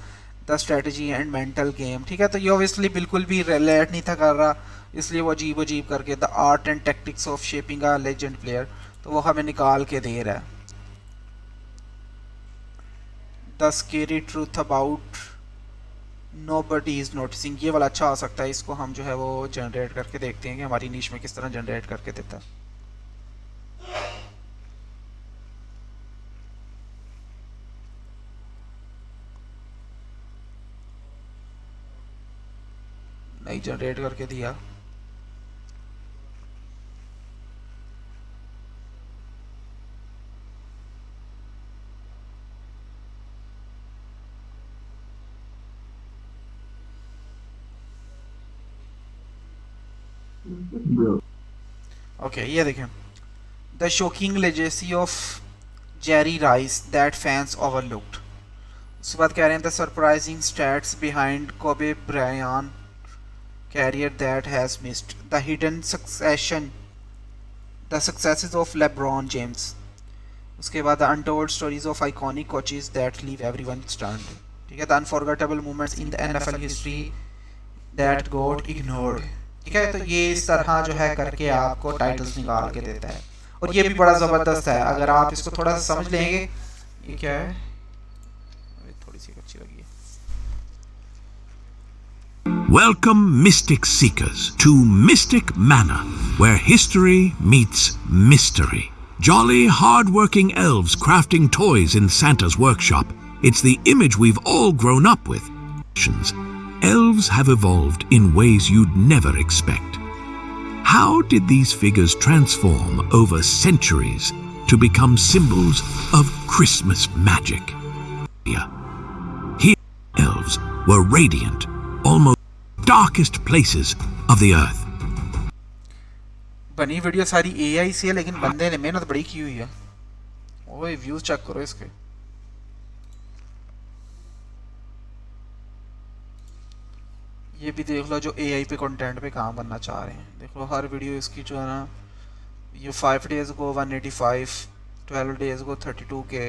the strategy and mental game. ठीक है, तो ये obviously बिल्कुल भी रिलेट नहीं था कर रहा, इसलिए वो अजीब अजीब करके the art and tactics of shaping a legend player, तो वो हमें निकाल के दे रहा है। The scary truth about nobody is noticing, ये वाला अच्छा हो सकता है, इसको हम जो है वो जनरेट करके देखते हैं कि हमारी नीश में किस तरह जनरेट करके देता है। जनरेट करके दिया। ओके ये देखें, the shocking legacy of Jerry Rice that fans overlooked. उसके बाद कह रहे हैं the surprising stats behind Kobe Bryant career that has missed the hidden successes of LeBron James. उसके बाद the untold stories of iconic coaches that leave everyone stunned. ठीक है, the unforgettable moments in the NFL history that got ignored. ठीक है, तो ये इस तरह जो है करके आपको टाइटल्स निकाल के देता है, और ये भी बड़ा ज़बरदस्त है। अगर आप इसको थोड़ा सा समझ लेंगे, ये क्या है, थोड़ी सी अच्छी लगी है। Welcome, Mystic Seekers, to Mystic Manor, where history meets mystery. Jolly, hard-working elves crafting toys in Santa's workshop. It's the image we've all grown up with. Elves have evolved in ways you'd never expect. How did these figures transform over centuries to become symbols of Christmas magic? Here, elves were radiant, almost darkest places of the earth. बनी video सारी AI से है, लेकिन बंदे ने मेहनत बड़ी की हुई है। ओए व्यूज चेक करो इसके। ये भी देख लो जो एआई पे कंटेंट पे काम करना चाह रहे हैं। देख लो हर वीडियो इसकी जो है ना, ये 5 डेज को 185, 12 डेज को 32 के,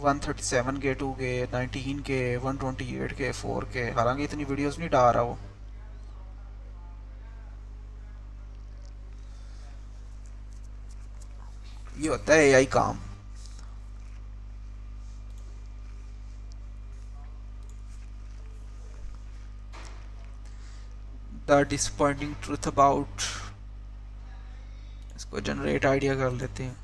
137 के, 2 के, 19 के, 128 के, 4 के। हालांकि इतनी वीडियोस नहीं डाल रहा वो। ये होता है एआई काम। द डिसअपॉइंटिंग ट्रूथ अबाउट, इसको जनरेट आइडिया कर लेते हैं।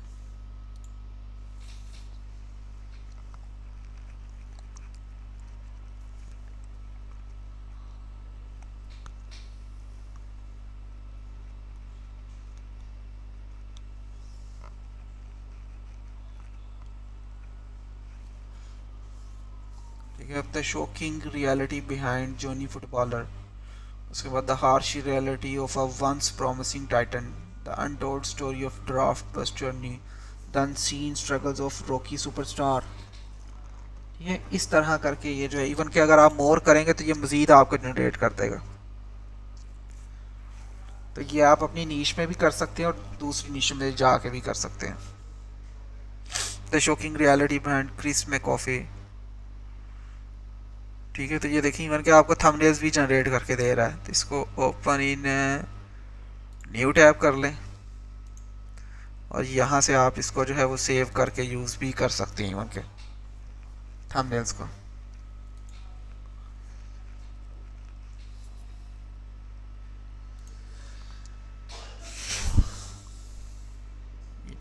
The shocking reality behind Johnny footballer. उसके बाद the harsh reality of a once promising titan, the untold story of draft bust journey, the unseen struggles of rocky superstar. ये इस तरह करके ये जो है, इवन कि अगर आप मोर करेंगे तो ये मजीद आपको जनरेट कर देगा। तो ये आप अपनी नीश में भी कर सकते हैं और दूसरी नीश में जाके भी कर सकते हैं। The shocking reality behind Chris McAfee. ठीक है, तो ये देखिए इवन कि आपको थंबनेल्स भी जनरेट करके दे रहा है। तो इसको ओपन इन न्यू टैब कर लें और यहाँ से आप इसको जो है वो सेव करके यूज़ भी कर सकते हैं इवन के थंबनेल्स को।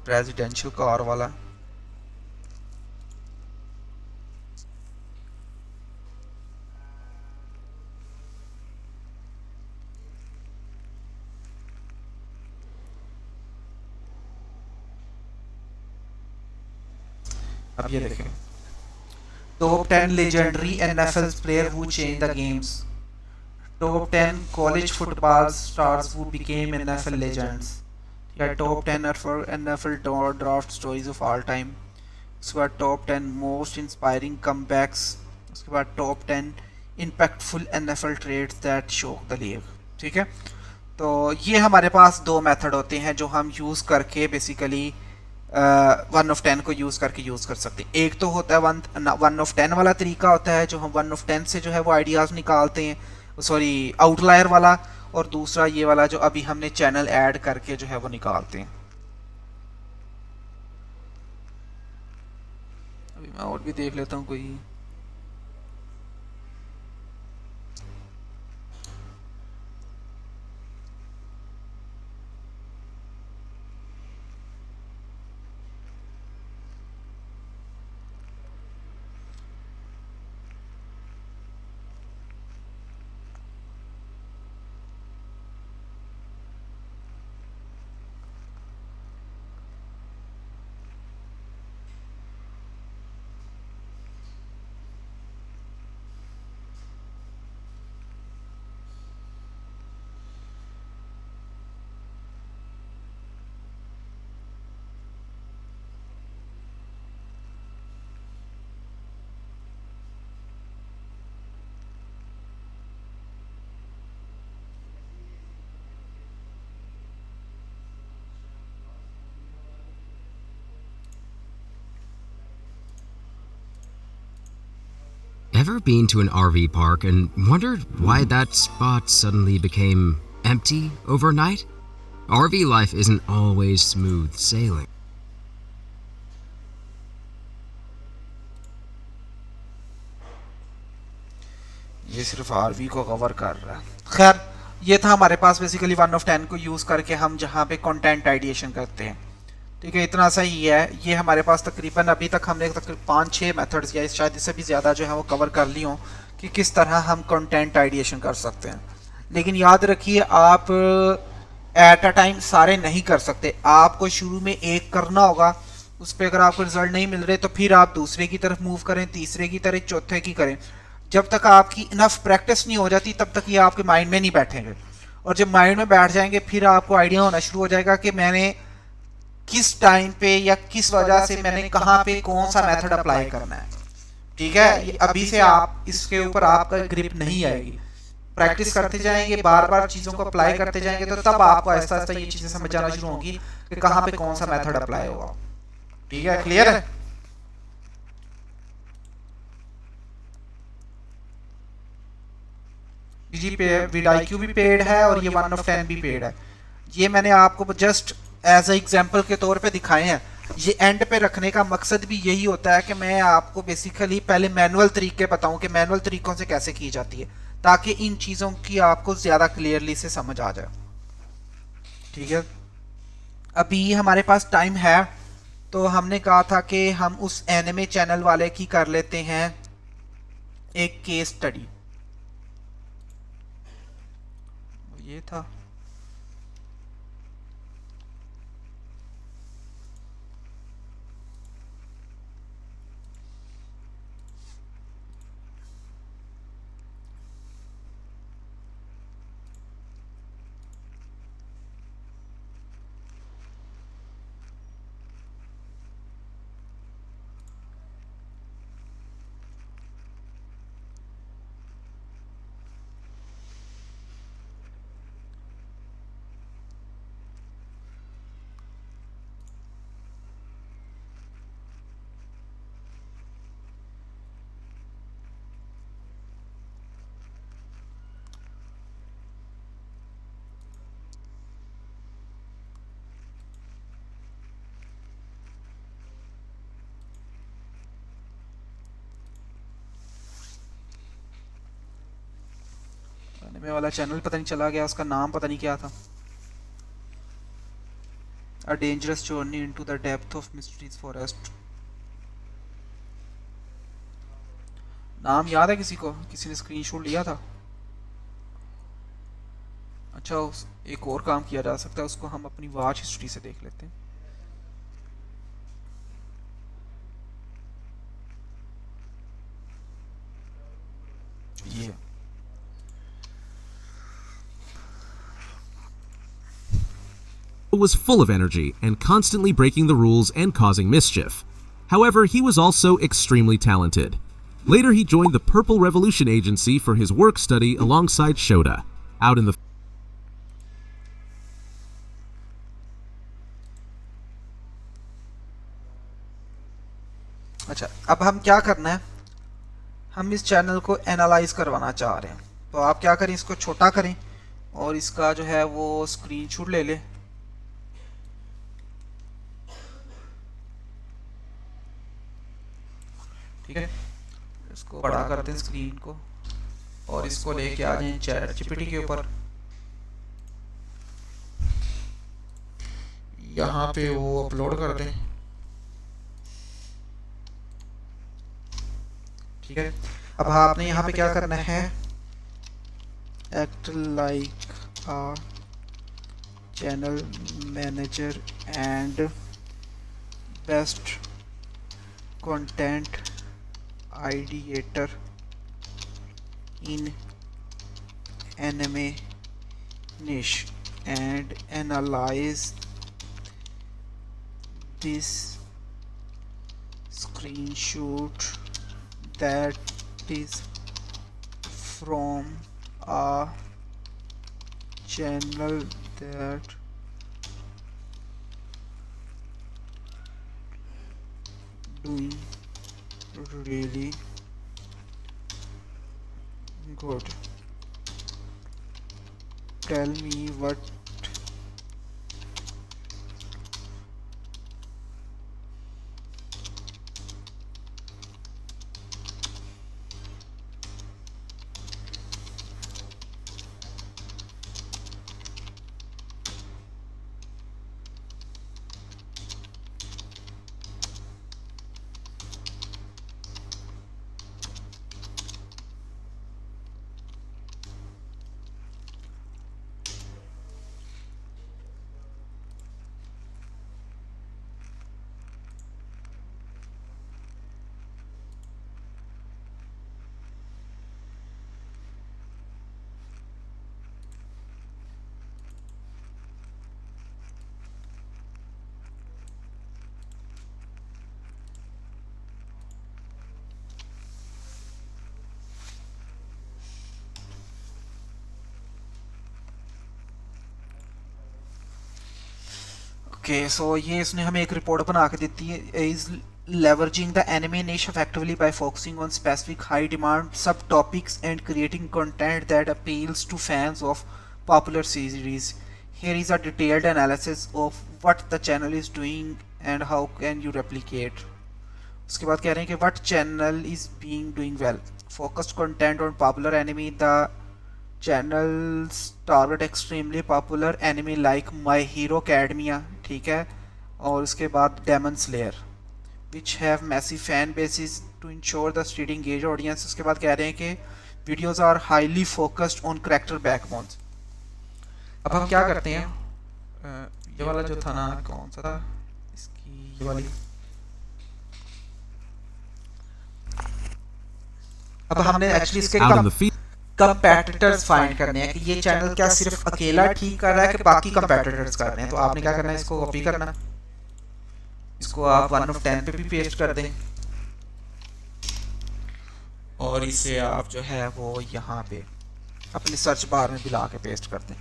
प्रेसिडेंशियल कार वाला अब ये देखें, top 10 legendary NFL player who changed the games, top 10 college football stars who became NFL legends, या top 10 NFL draft stories of all time, उसके बाद top 10 most inspiring comebacks, उसके बाद top 10 impactful NFL trades that shock the league। ठीक है, तो ये हमारे पास दो मेथड होते हैं जो हम यूज़ करके बेसिकली 1 of 10 को यूज़ करके यूज़ कर सकते हैं। एक तो होता है 1 of 10 वाला तरीका होता है जो हम 1 of 10 से जो है वो आइडियाज़ निकालते हैं, सॉरी आउटलायर वाला, और दूसरा ये वाला जो अभी हमने चैनल ऐड करके जो है वो निकालते हैं। अभी मैं और भी देख लेता हूँ कोई। Ever been to an RV park and wondered why that spot suddenly became empty overnight? RV life isn't always smooth sailing. ये सिर्फ आरवी को कवर कर रहा है। खैर, ये था हमारे पास बेसिकली 1 of 10 को यूज़ करके हम जहाँ पे कंटेंट आइडिएशन करते हैं। ठीक है, इतना सा ही है। ये हमारे पास तकरीबन अभी तक हमने तकरीबन 5-6 मेथड्स या शायद इससे भी ज़्यादा जो है वो कवर कर ली हों कि किस तरह हम कंटेंट आइडिएशन कर सकते हैं। लेकिन याद रखिए, आप एट अ टाइम सारे नहीं कर सकते। आपको शुरू में एक करना होगा, उस पर अगर आपको रिजल्ट नहीं मिल रहे तो फिर आप दूसरे की तरफ मूव करें, तीसरे की तरफ, चौथे की करें। जब तक आपकी इनफ प्रैक्टिस नहीं हो जाती तब तक ये आपके माइंड में नहीं बैठेंगे, और जब माइंड में बैठ जाएंगे फिर आपको आइडिया होना शुरू हो जाएगा कि मैंने किस टाइम पे या किस वजह से मैंने कहाँ पे कौन सा मेथड अप्लाई करना है। ठीक है, अभी से आप इसके ऊपर आपका ग्रिप नहीं आएगी। प्रैक्टिस करते जाएंगे, बार बार चीज़ों को अप्लाई करते जाएंगे, तो तब आपको आहिस्ता आहिस्ता ये चीज़ें समझ आना शुरू होंगी कि कहाँ पे कौन सा मेथड अप्लाई होगा। ठीक है, क्लियर है? जी पे vidIQ भी पेड है और ये 1 of 10 भी पेड है। ये मैंने आपको जस्ट एज ए एग्जांपल के तौर पे दिखाए हैं। ये एंड पे रखने का मकसद भी यही होता है कि मैं आपको बेसिकली पहले मैनुअल तरीके बताऊं कि मैनुअल तरीकों से कैसे की जाती है, ताकि इन चीज़ों की आपको ज़्यादा क्लियरली से समझ आ जाए। ठीक है, अभी हमारे पास टाइम है, तो हमने कहा था कि हम उस एनिमे चैनल वाले की कर लेते हैं एक केस स्टडी। ये था एनिमे वाला चैनल पता नहीं चला गया, उसका नाम पता नहीं क्या था। A dangerous journey into the depth of mysteries forest। नाम याद है किसी को? किसी ने स्क्रीनशॉट लिया था? अच्छा, एक और काम किया जा सकता है, उसको हम अपनी वॉच हिस्ट्री से देख लेते हैं। ये was full of energy and constantly breaking the rules and causing mischief. However, he was also extremely talented. Later, he joined the Purple Revolution Agency for his work study alongside Shota. Out in the अच्छा, अब हम क्या करना है, हम इस channel को analyse करवाना चाह रहे हैं। तो आप क्या करें, इसको छोटा करें और इसका जो है वो स्क्रीनशॉट ले लें। ठीक है, इसको बड़ा करते हैं स्क्रीन को, और इसको लेके आ जाएं चैट जीपीटी के ऊपर। यहाँ पे वो अपलोड कर दें। ठीक है, अब आपने यहाँ पे क्या करना है, act like a channel manager and best content ideator in anime niche and analyze this screenshot that is from a channel that doing really good, tell me what okay so ये इसने हमें एक रिपोर्ट बना के देती है, is leveraging the anime niche effectively by focusing on specific high demand subtopics and creating content that appeals to fans of popular series. Here is a detailed analysis of what the channel is doing and how can you replicate. उसके बाद कह रहे हैं कि what channel is being doing well. Focused content on popular anime. The channels target extremely popular anime like My Hero Academia, ठीक है, और उसके बाद Demon Slayer, which have massive fan bases to ensure the steady engaged audience. उसके बाद कह रहे हैं कि videos are highly focused on character backbones. अब हम क्या करते हैं, ये वाला जो था ना, कौन सा था इसकी, ये वाली, अब हमने एक्चुअली इसके कंपेटिटर्स फाइंड करने हैं कि ये चैनल क्या सिर्फ अकेला ठीक कर रहा है कि बाकी कंपेटिटर्स कर रहे हैं. तो आपने क्या करना है, इसको कॉपी करना, इसको आप 1 of 10 पे भी पेस्ट कर दें और इसे आप जो है वो यहाँ पे अपनी सर्च बार में भी ला के पेस्ट कर दें.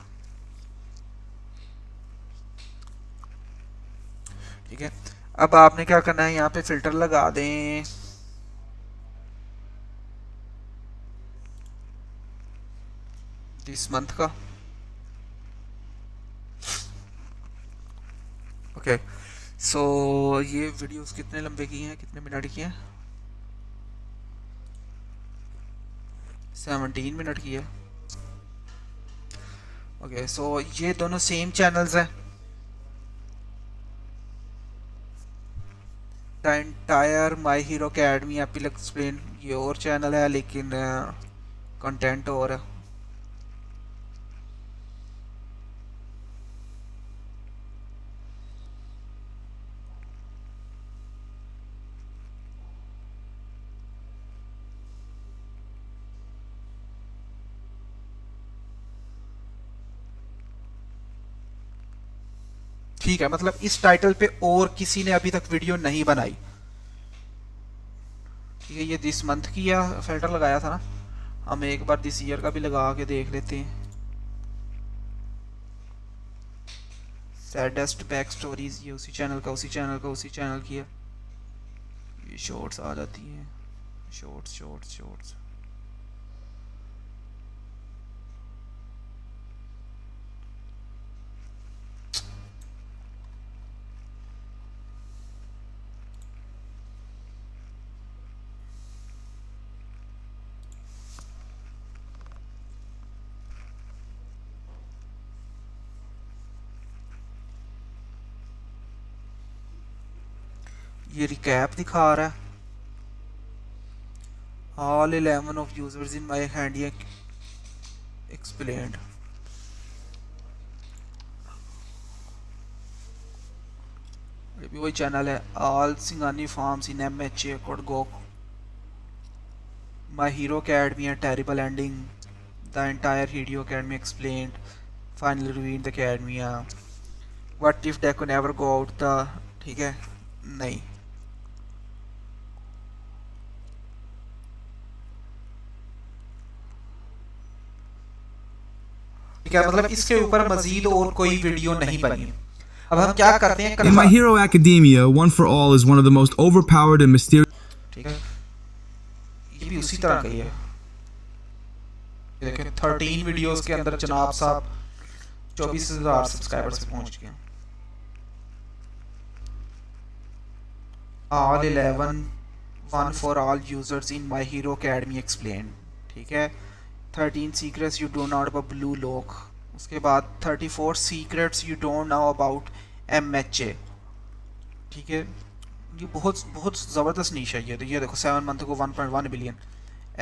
ठीक है, अब आपने क्या करना है, यहाँ पे फिल्टर लगा दें, इस मंथ का. ओके सो ये वीडियोस कितने लंबे की हैं, कितने मिनट की हैं, 17 मिनट की है. ओके सो ये दोनों सेम चैनल्स हैं. The entire My Hero Academy epic explain ये और चैनल है, लेकिन कंटेंट और है. ठीक है, मतलब इस टाइटल पे और किसी ने अभी तक वीडियो नहीं बनाई. ठीक है, ये दिस मंथ की या फिल्टर लगाया था ना, हम एक बार दिस ईयर का भी लगा के देख लेते हैं. सैडेस्ट बैक स्टोरीज, ये उसी चैनल का की है. ये शॉर्ट्स आ जाती हैं, शॉर्ट्स. ये रिकैप दिखा रहा है, all 11 of users in my handy explained. ये भी वही चैनल है, all Singani farms in MHA could go. My Hero Academy a terrible ending. The entire Hero Academy explained. Finally ruined the Academy. What if they could never go out the, ठीक है, नहीं. ठीक है, मतलब इसके ऊपर मजीद और कोई वीडियो नहीं बनी. अब हम क्या करते हैं, In My Hero Academia, One for All is one of the most overpowered and mysterious. ठीक है, ये भी उसी तरह का ही है. ये देखें 13 वीडियोस के अंदर जनाब साहब 24,000 सब्सक्राइबर्स पे पहुंच गए। All 11 one for all users in My Hero Academy explained, ठीक है। 13 secrets you don't know about Blue Lock, उसके बाद 34 secrets you don't know about MHA, ठीक है। ये बहुत बहुत ज़बरदस्त नीश है ये देखो 7 मंथ को 1.1 billion.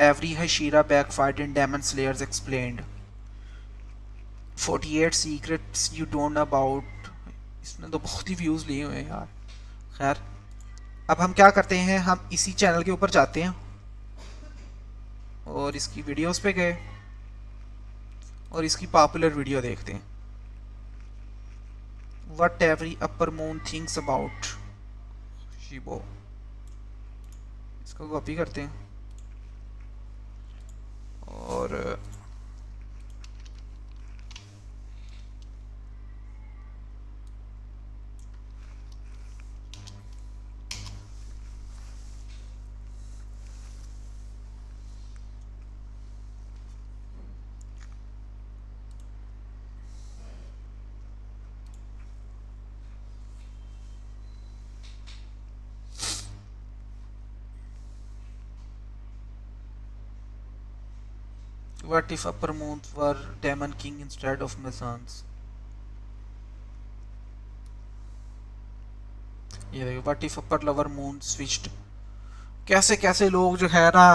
Every Hashira backfired in Demon Slayers explained, 48 secrets you don't know about, इसने तो बहुत ही व्यूज़ लिए हुए हैं यार। खैर अब हम क्या करते हैं, हम इसी चैनल के ऊपर जाते हैं और इसकी वीडियोस पे गए और इसकी पॉपुलर वीडियो देखते हैं। What every upper moon thinks about Shibo, इसको कॉपी करते हैं और What if upper moons were Demon King instead of Mezans? ये देखो What if upper lower moon switched? कैसे कैसे लोग जो है ना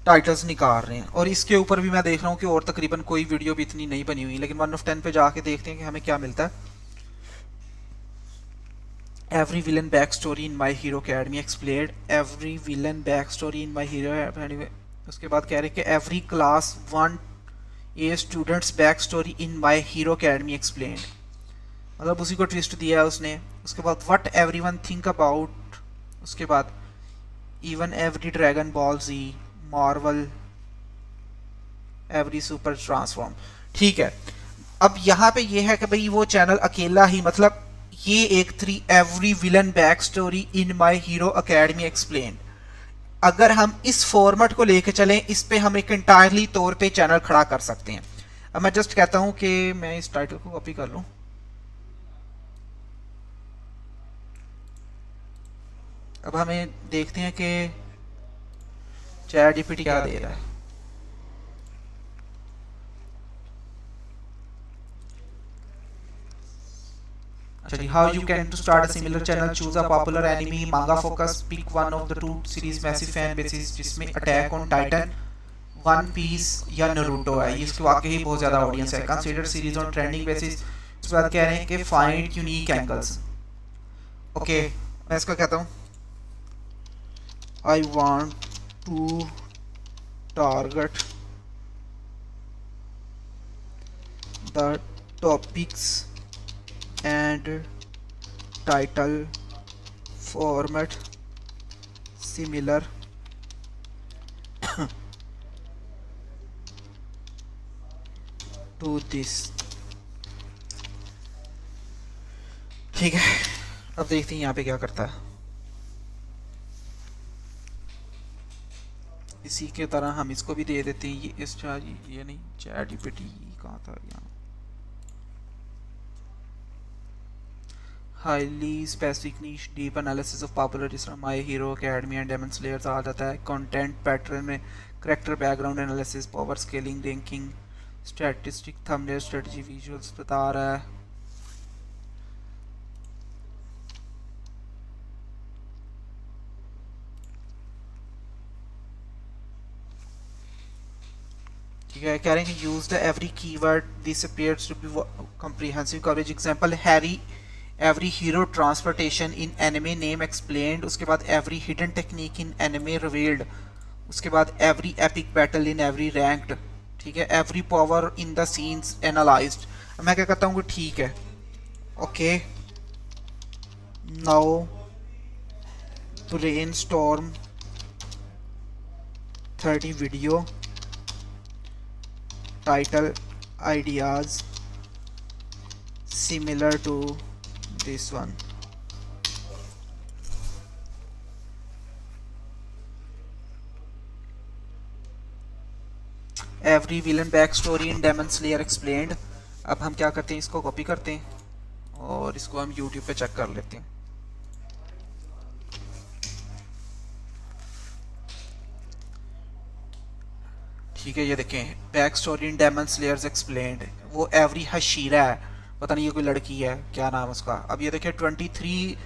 टाइटल्स निकाल रहे हैं। और इसके ऊपर भी मैं देख रहा हूँ कि और तकरीबन कोई वीडियो भी इतनी नहीं बनी हुई, लेकिन 1 of 10 पे जाके देखते हैं कि हमें क्या मिलता है। Every villain backstory in My Hero Academy explained, every villain backstory in My Hero Academy। उसके बाद कह रहे कि every class 1A students backstory in My Hero Academy explained, मतलब उसी को ट्विस्ट दिया है उसने। उसके बाद what everyone think about, उसके बाद even every Dragon Ball Z, Marvel, every super transform, ठीक है। अब यहाँ पे ये है कि भाई वो चैनल अकेला ही, मतलब ये एक 3 every villain backstory in My Hero Academy explained, अगर हम इस फॉर्मेट को लेके चलें इस पे हम एक इंटायरली तौर पे चैनल खड़ा कर सकते हैं। अब मैं जस्ट कहता हूं कि मैं इस टाइटल को कॉपी कर लूं, अब हमें देखते हैं कि चैट जीपीटी क्या दे रहा है। How you can to start a similar channel, choose a popular anime, manga focus, pick one of the 2 series massive fan bases जिसमें Attack on Titan, One Piece या Naruto है। इसके वाकई ही बहुत ज़्यादा ऑडियंस है। Consider series on trending basis, इसके बाद कह रहे हैं कि find unique angles। ओके मैं इसको कहता हूँ I want to target the topics and title format similar to this, ठीक है। अब देखते हैं यहाँ पे क्या करता है। इसी के तरह हम इसको भी दे देते हैं, ये इस ये नहीं चैट जीपीटी कहाँ था यहाँ। Highly specific niche deep analysis of popular from My Hero Academy and Demon Slayers आ जाता है। कंटेंट पैटर्न में character background analysis, power scaling, ranking, statistic, thumbnail, strategy, visuals बता रहा है। ठीक है, कह रहे हैं कि use the every keyword, this appears to be comprehensive coverage. Example Harry every hero transportation in anime name explained, उसके बाद every hidden technique in anime revealed, उसके बाद every epic battle in every ranked, ठीक है, every power in the scenes analyzed। मैं क्या कहता हूँ कि ठीक है, okay now brainstorm 30 video title ideas similar to this one। Every villain back story in daemon slayer explained. अब हम क्या करते हैं, इसको कॉपी करते हैं और इसको हम यूट्यूब पे चेक कर लेते हैं। ठीक है, ये देखें back story in Demon Slayers explained. वो एवरी हशीरा है, पता नहीं ये कोई लड़की है, क्या नाम है उसका। अब ये देखें 23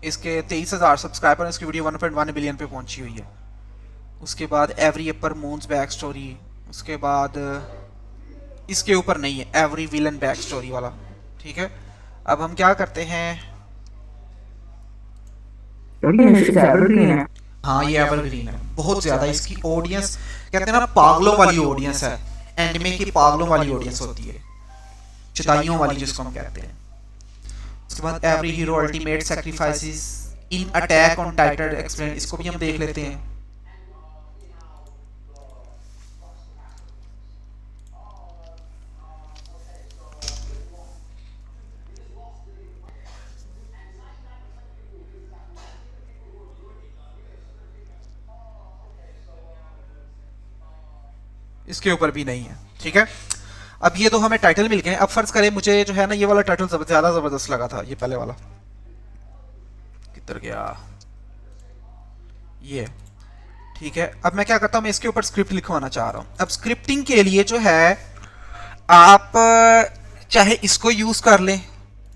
इसके 23,000 सब्सक्राइबर हैं, इसकी वीडियो 1.1 बिलियन पे पहुंची हुई है। उसके बाद एवरी एपर मून्स बैक स्टोरी, उसके बाद इसके ऊपर नहीं है एवरी विलन बैक स्टोरी वाला। ठीक है, अब हम क्या करते हैं, हाँ ये एवरग्रीन है, बहुत ज्यादा इसकी ऑडियंस, कहते हैं ना पागलों वाली ऑडियंस है, एनिमे की पागलों वाली ऑडियंस होती है, चिताइयों वाली जिसको हम कहते हैं। उसके बाद every hero ultimate sacrifices in attack on Titan explain, इसको भी हम देख लेते हैं। इसके ऊपर भी नहीं है। ठीक है, अब ये तो हमें टाइटल मिल गए। अब फर्ज करें मुझे जो है ना ये वाला टाइटल ज्यादा जबरदस्त लगा था, ये पहले वाला किधर गया, ये। ठीक है, अब मैं क्या करता हूँ, मैं इसके ऊपर स्क्रिप्ट लिखवाना चाह रहा हूँ। अब स्क्रिप्टिंग के लिए जो है आप चाहे इसको यूज कर लें,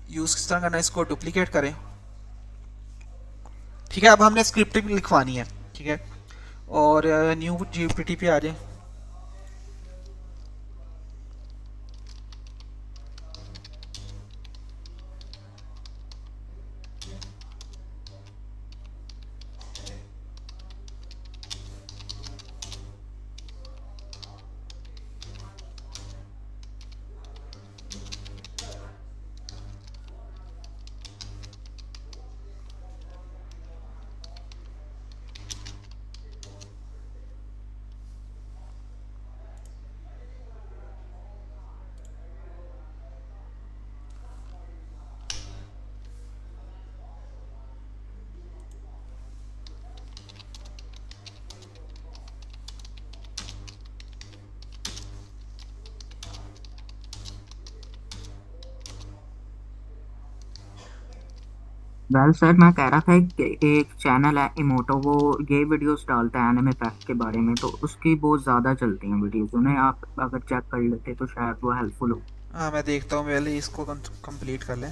यूज किस तरह करना है, इसको डुप्लीकेट करें। ठीक है, अब हमने स्क्रिप्टिंग लिखवानी है। ठीक है, और न्यू जीपीटी पे आ जाए। वेल सर, मैं कह रहा था कि एक चैनल है इमोटो, वो ये वीडियोस डालता है एनिमे फैक्ट के बारे में, तो उसकी बहुत ज़्यादा चलती हैं वीडियोस, उन्हें आप अगर चेक कर लेते तो शायद वो हेल्पफुल हो। हाँ मैं देखता हूँ, पहले इसको कंप्लीट कर लें।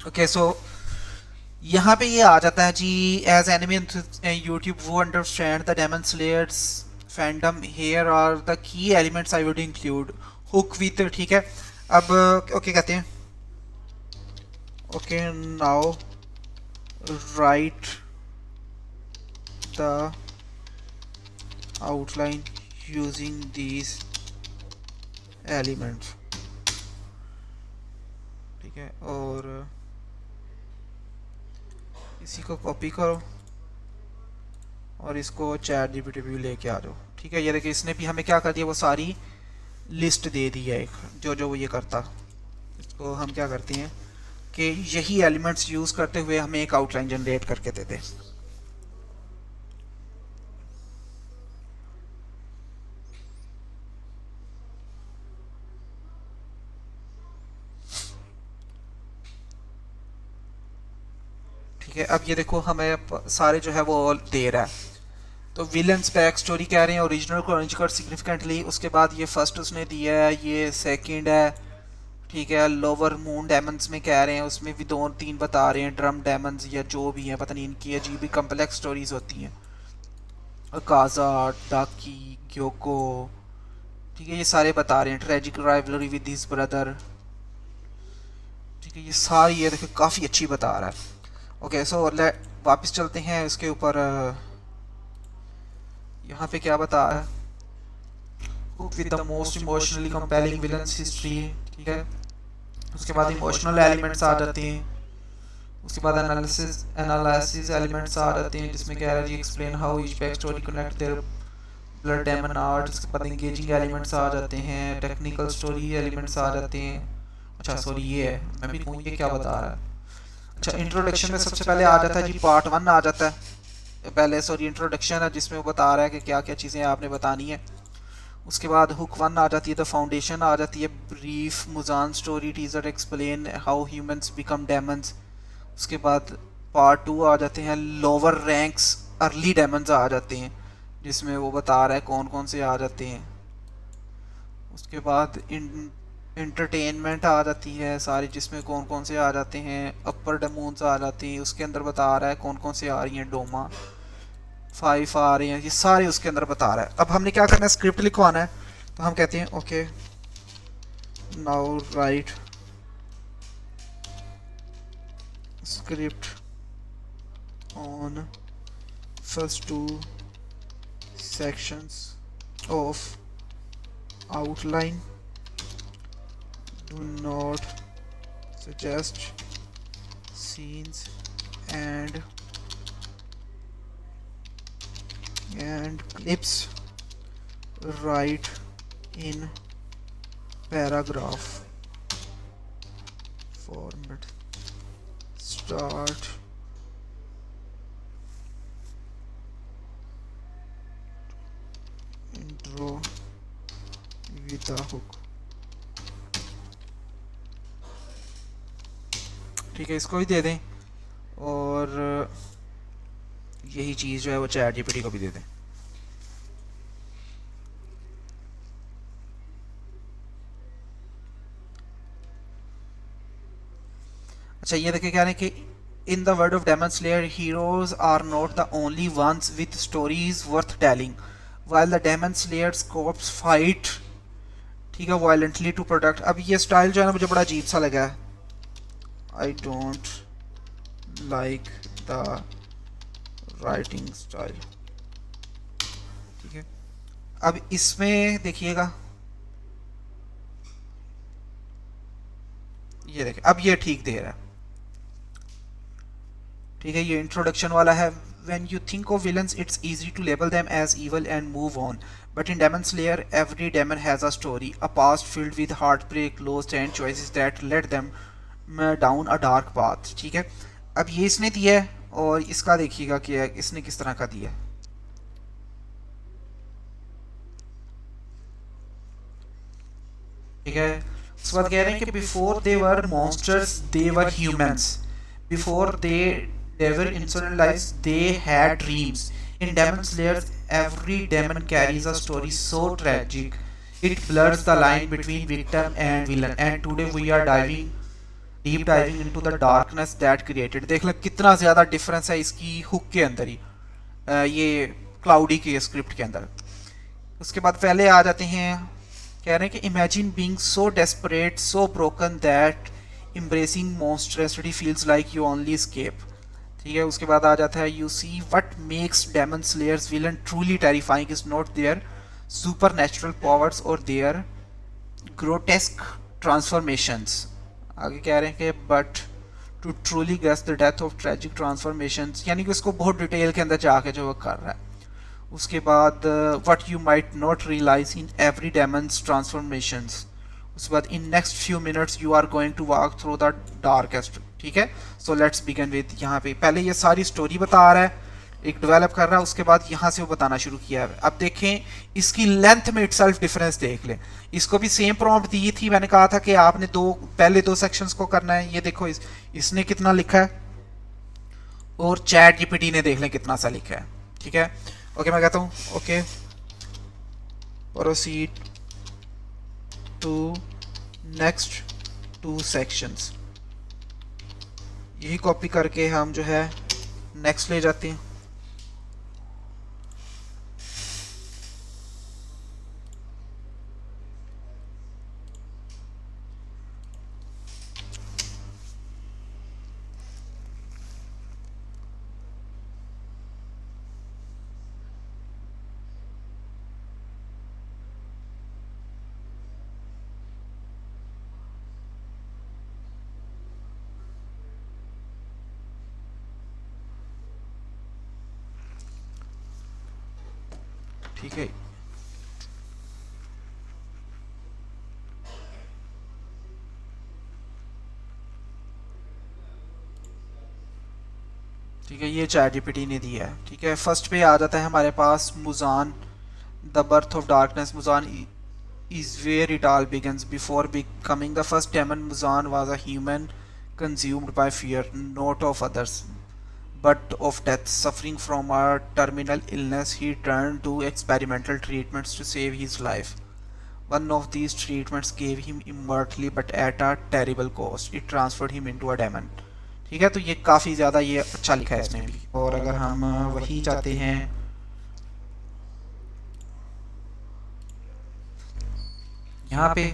ओके सो यहाँ पे ये आ जाता है जी, एज एनिमे यूट्यूब वो understand the Demon Slayers fandom, here are the key elements I would include hook with, ठीक है। अब ओके कहते हैं, okay now write the outline using these elements, ठीक है। और इसी को कॉपी करो और इसको चैट जीपीटी भी लेके आ जाओ, ठीक है। ये देखिए इसने भी हमें क्या कर दिया, वो सारी लिस्ट दे दी है एक, जो जो वो ये करता। इसको हम क्या करते हैं कि यही एलिमेंट्स यूज़ करते हुए हमें एक आउटलाइन जनरेट करके दे दे। ठीक है, अब ये देखो हमें सारे जो है वो दे रहा है। तो विलन्स बैक स्टोरी कह रहे हैं, ओरिजिनल क्रोनोलॉजिकल सिग्निफिकेंटली, उसके बाद ये फर्स्ट उसने दिया है, ये सेकंड है, ठीक है। लोअर मून डेमंस में कह रहे हैं, उसमें भी 2-3 बता रहे हैं, ड्रम डेमंस या जो भी हैं, पता नहीं इनकी अजीब कम्प्लेक्स स्टोरीज होती हैं। काजा, डाकी, ग्योको, ठीक है, ये सारे बता रहे हैं। Tragic rivalry with his brother, ठीक है, ये सारी ये देखो काफ़ी अच्छी बता रहा है। ओके सो वापस चलते हैं इसके ऊपर। यहाँ पे क्या बता रहा है, hook with the most emotionally compelling villains history, ठीक है। उसके बाद इमोशनल एलिमेंट्स आ जाते हैं, उसके बाद एनालिसिस एलिमेंट्स आ जाते हैं, जिसमें कह रहा है जी explain how each back story connect their blood demon art. उसके बाद एंगेजिंग एलिमेंट्स आ जाते हैं, टेक्निकल स्टोरी एलिमेंट्स आ जाते हैं। अच्छा सॉरी ये है, मैं भी कहूँ ये क्या बता रहा है। अच्छा इंट्रोडक्शन में सबसे पहले आ जाता है जी पार्ट 1 आ जाता है पहले, सॉरी इंट्रोडक्शन है जिसमें वो बता रहा है कि क्या क्या चीज़ें आपने बतानी है। उसके बाद हुक 1 आ जाती है, द फाउंडेशन आ जाती है, brief Muzan story teaser explain how humans become demons. उसके बाद पार्ट 2 आ जाते हैं, लोअर रैंक्स अर्ली डेमंस आ जाते हैं, जिसमें वो बता रहा है कौन कौन से आ जाते हैं। उसके बाद इंटरटेनमेंट आ जाती है सारी, जिसमें कौन कौन से आ जाते हैं, अपर डेमोन्स आ जाती हैं, उसके अंदर बता रहा है कौन कौन से आ रही हैं, डोमा 5 आ रही हैं, ये सारे उसके अंदर बता रहा है। अब हमने क्या करना है, स्क्रिप्ट लिखवाना है, तो हम कहते हैं okay now right script on first 2 sections of outline, do not suggest scenes and clips, write in paragraph format, start intro with a hook। ठीक है, इसको भी दे दें और यही चीज़ जो है वो चैट जीपीटी को भी दे दें। अच्छा ये देखिए कह रहे हैं कि in the world of Demon Slayer heroes are not the only ones with stories worth telling while the demon slayers corpse fight, ठीक है, violently to protect। अब ये स्टाइल जो है ना मुझे बड़ा अजीब सा लगा है, I don't like the writing style, ठीक है। अब इसमें देखिएगा, ये देखिए अब ये ठीक दे रहा है, ठीक है। ये इंट्रोडक्शन वाला है, when you think of villains it's easy to label them as evil and move on, but in Demon Slayer every demon has a story, a past filled with heartbreak, loss and choices that led them down a dark path, ठीक है। अब ये इसने दिया है और इसका देखिएगा कि इसने किस तरह का दिया है, ठीक है। उसके बाद कह रहे हैं कि before they were monsters they were humans, before they were innocent lives they had dreams. In Demon Slayer every demon carries a story so tragic it blurs the line between victim and villain, and today we are diving deep diving into the darkness that created. देख लो कितना ज़्यादा difference है इसकी hook के अंदर ही, ये cloudy के script के अंदर। उसके बाद पहले आ जाते हैं, कह रहे हैं कि imagine being so desperate so broken that embracing monstrosity feels like you only escape। ठीक है, उसके बाद आ जाता है you see what makes Demon Slayers villain truly terrifying is not their supernatural powers और देयर ग्रोटेस्क ट्रांसफॉर्मेशंस। आगे कह रहे हैं कि but to truly guess the death of tragic transformations, यानी कि उसको बहुत डिटेल के अंदर जाके जो वो कर रहा है। उसके बाद what you might not realise in every demons transformations. उसके बाद in next few minutes you are going to walk through the darkest. ठीक है, सो लेट्स बिगिन विद, यहाँ पे पहले ये सारी स्टोरी बता रहा है, एक डेवलप कर रहा है, उसके बाद यहाँ से वो बताना शुरू किया है। अब देखें इसकी लेंथ में इटसेल्फ डिफरेंस देख लें। इसको भी सेम प्रॉम्प्ट दी थी, मैंने कहा था कि आपने पहले दो सेक्शंस को करना है। ये देखो इसने कितना लिखा है और चैट जीपीटी ने देख लें कितना सा लिखा है। ठीक है, ओके मैं कहता हूँ okay proceed to next 2 sections. यही कॉपी करके हम जो है नेक्स्ट ले जाते हैं। ठीक है, ठीक है, ये चैट जीपीटी ने दिया है। ठीक है, फर्स्ट पे आ जाता है हमारे पास Muzan the birth of darkness. Muzan is where it all begins before becoming the first demon. Muzan was a human consumed by fear not of others but of death. Suffering from a terminal illness, he turned to experimental treatments to save his life. One of these treatments gave him immortality but at a terrible cost. It transferred him into a demon. ठीक है, तो ये काफ़ी ज़्यादा ये अच्छा लिखा है इसमें भी। और अगर हम वही चाहते हैं यहाँ पे,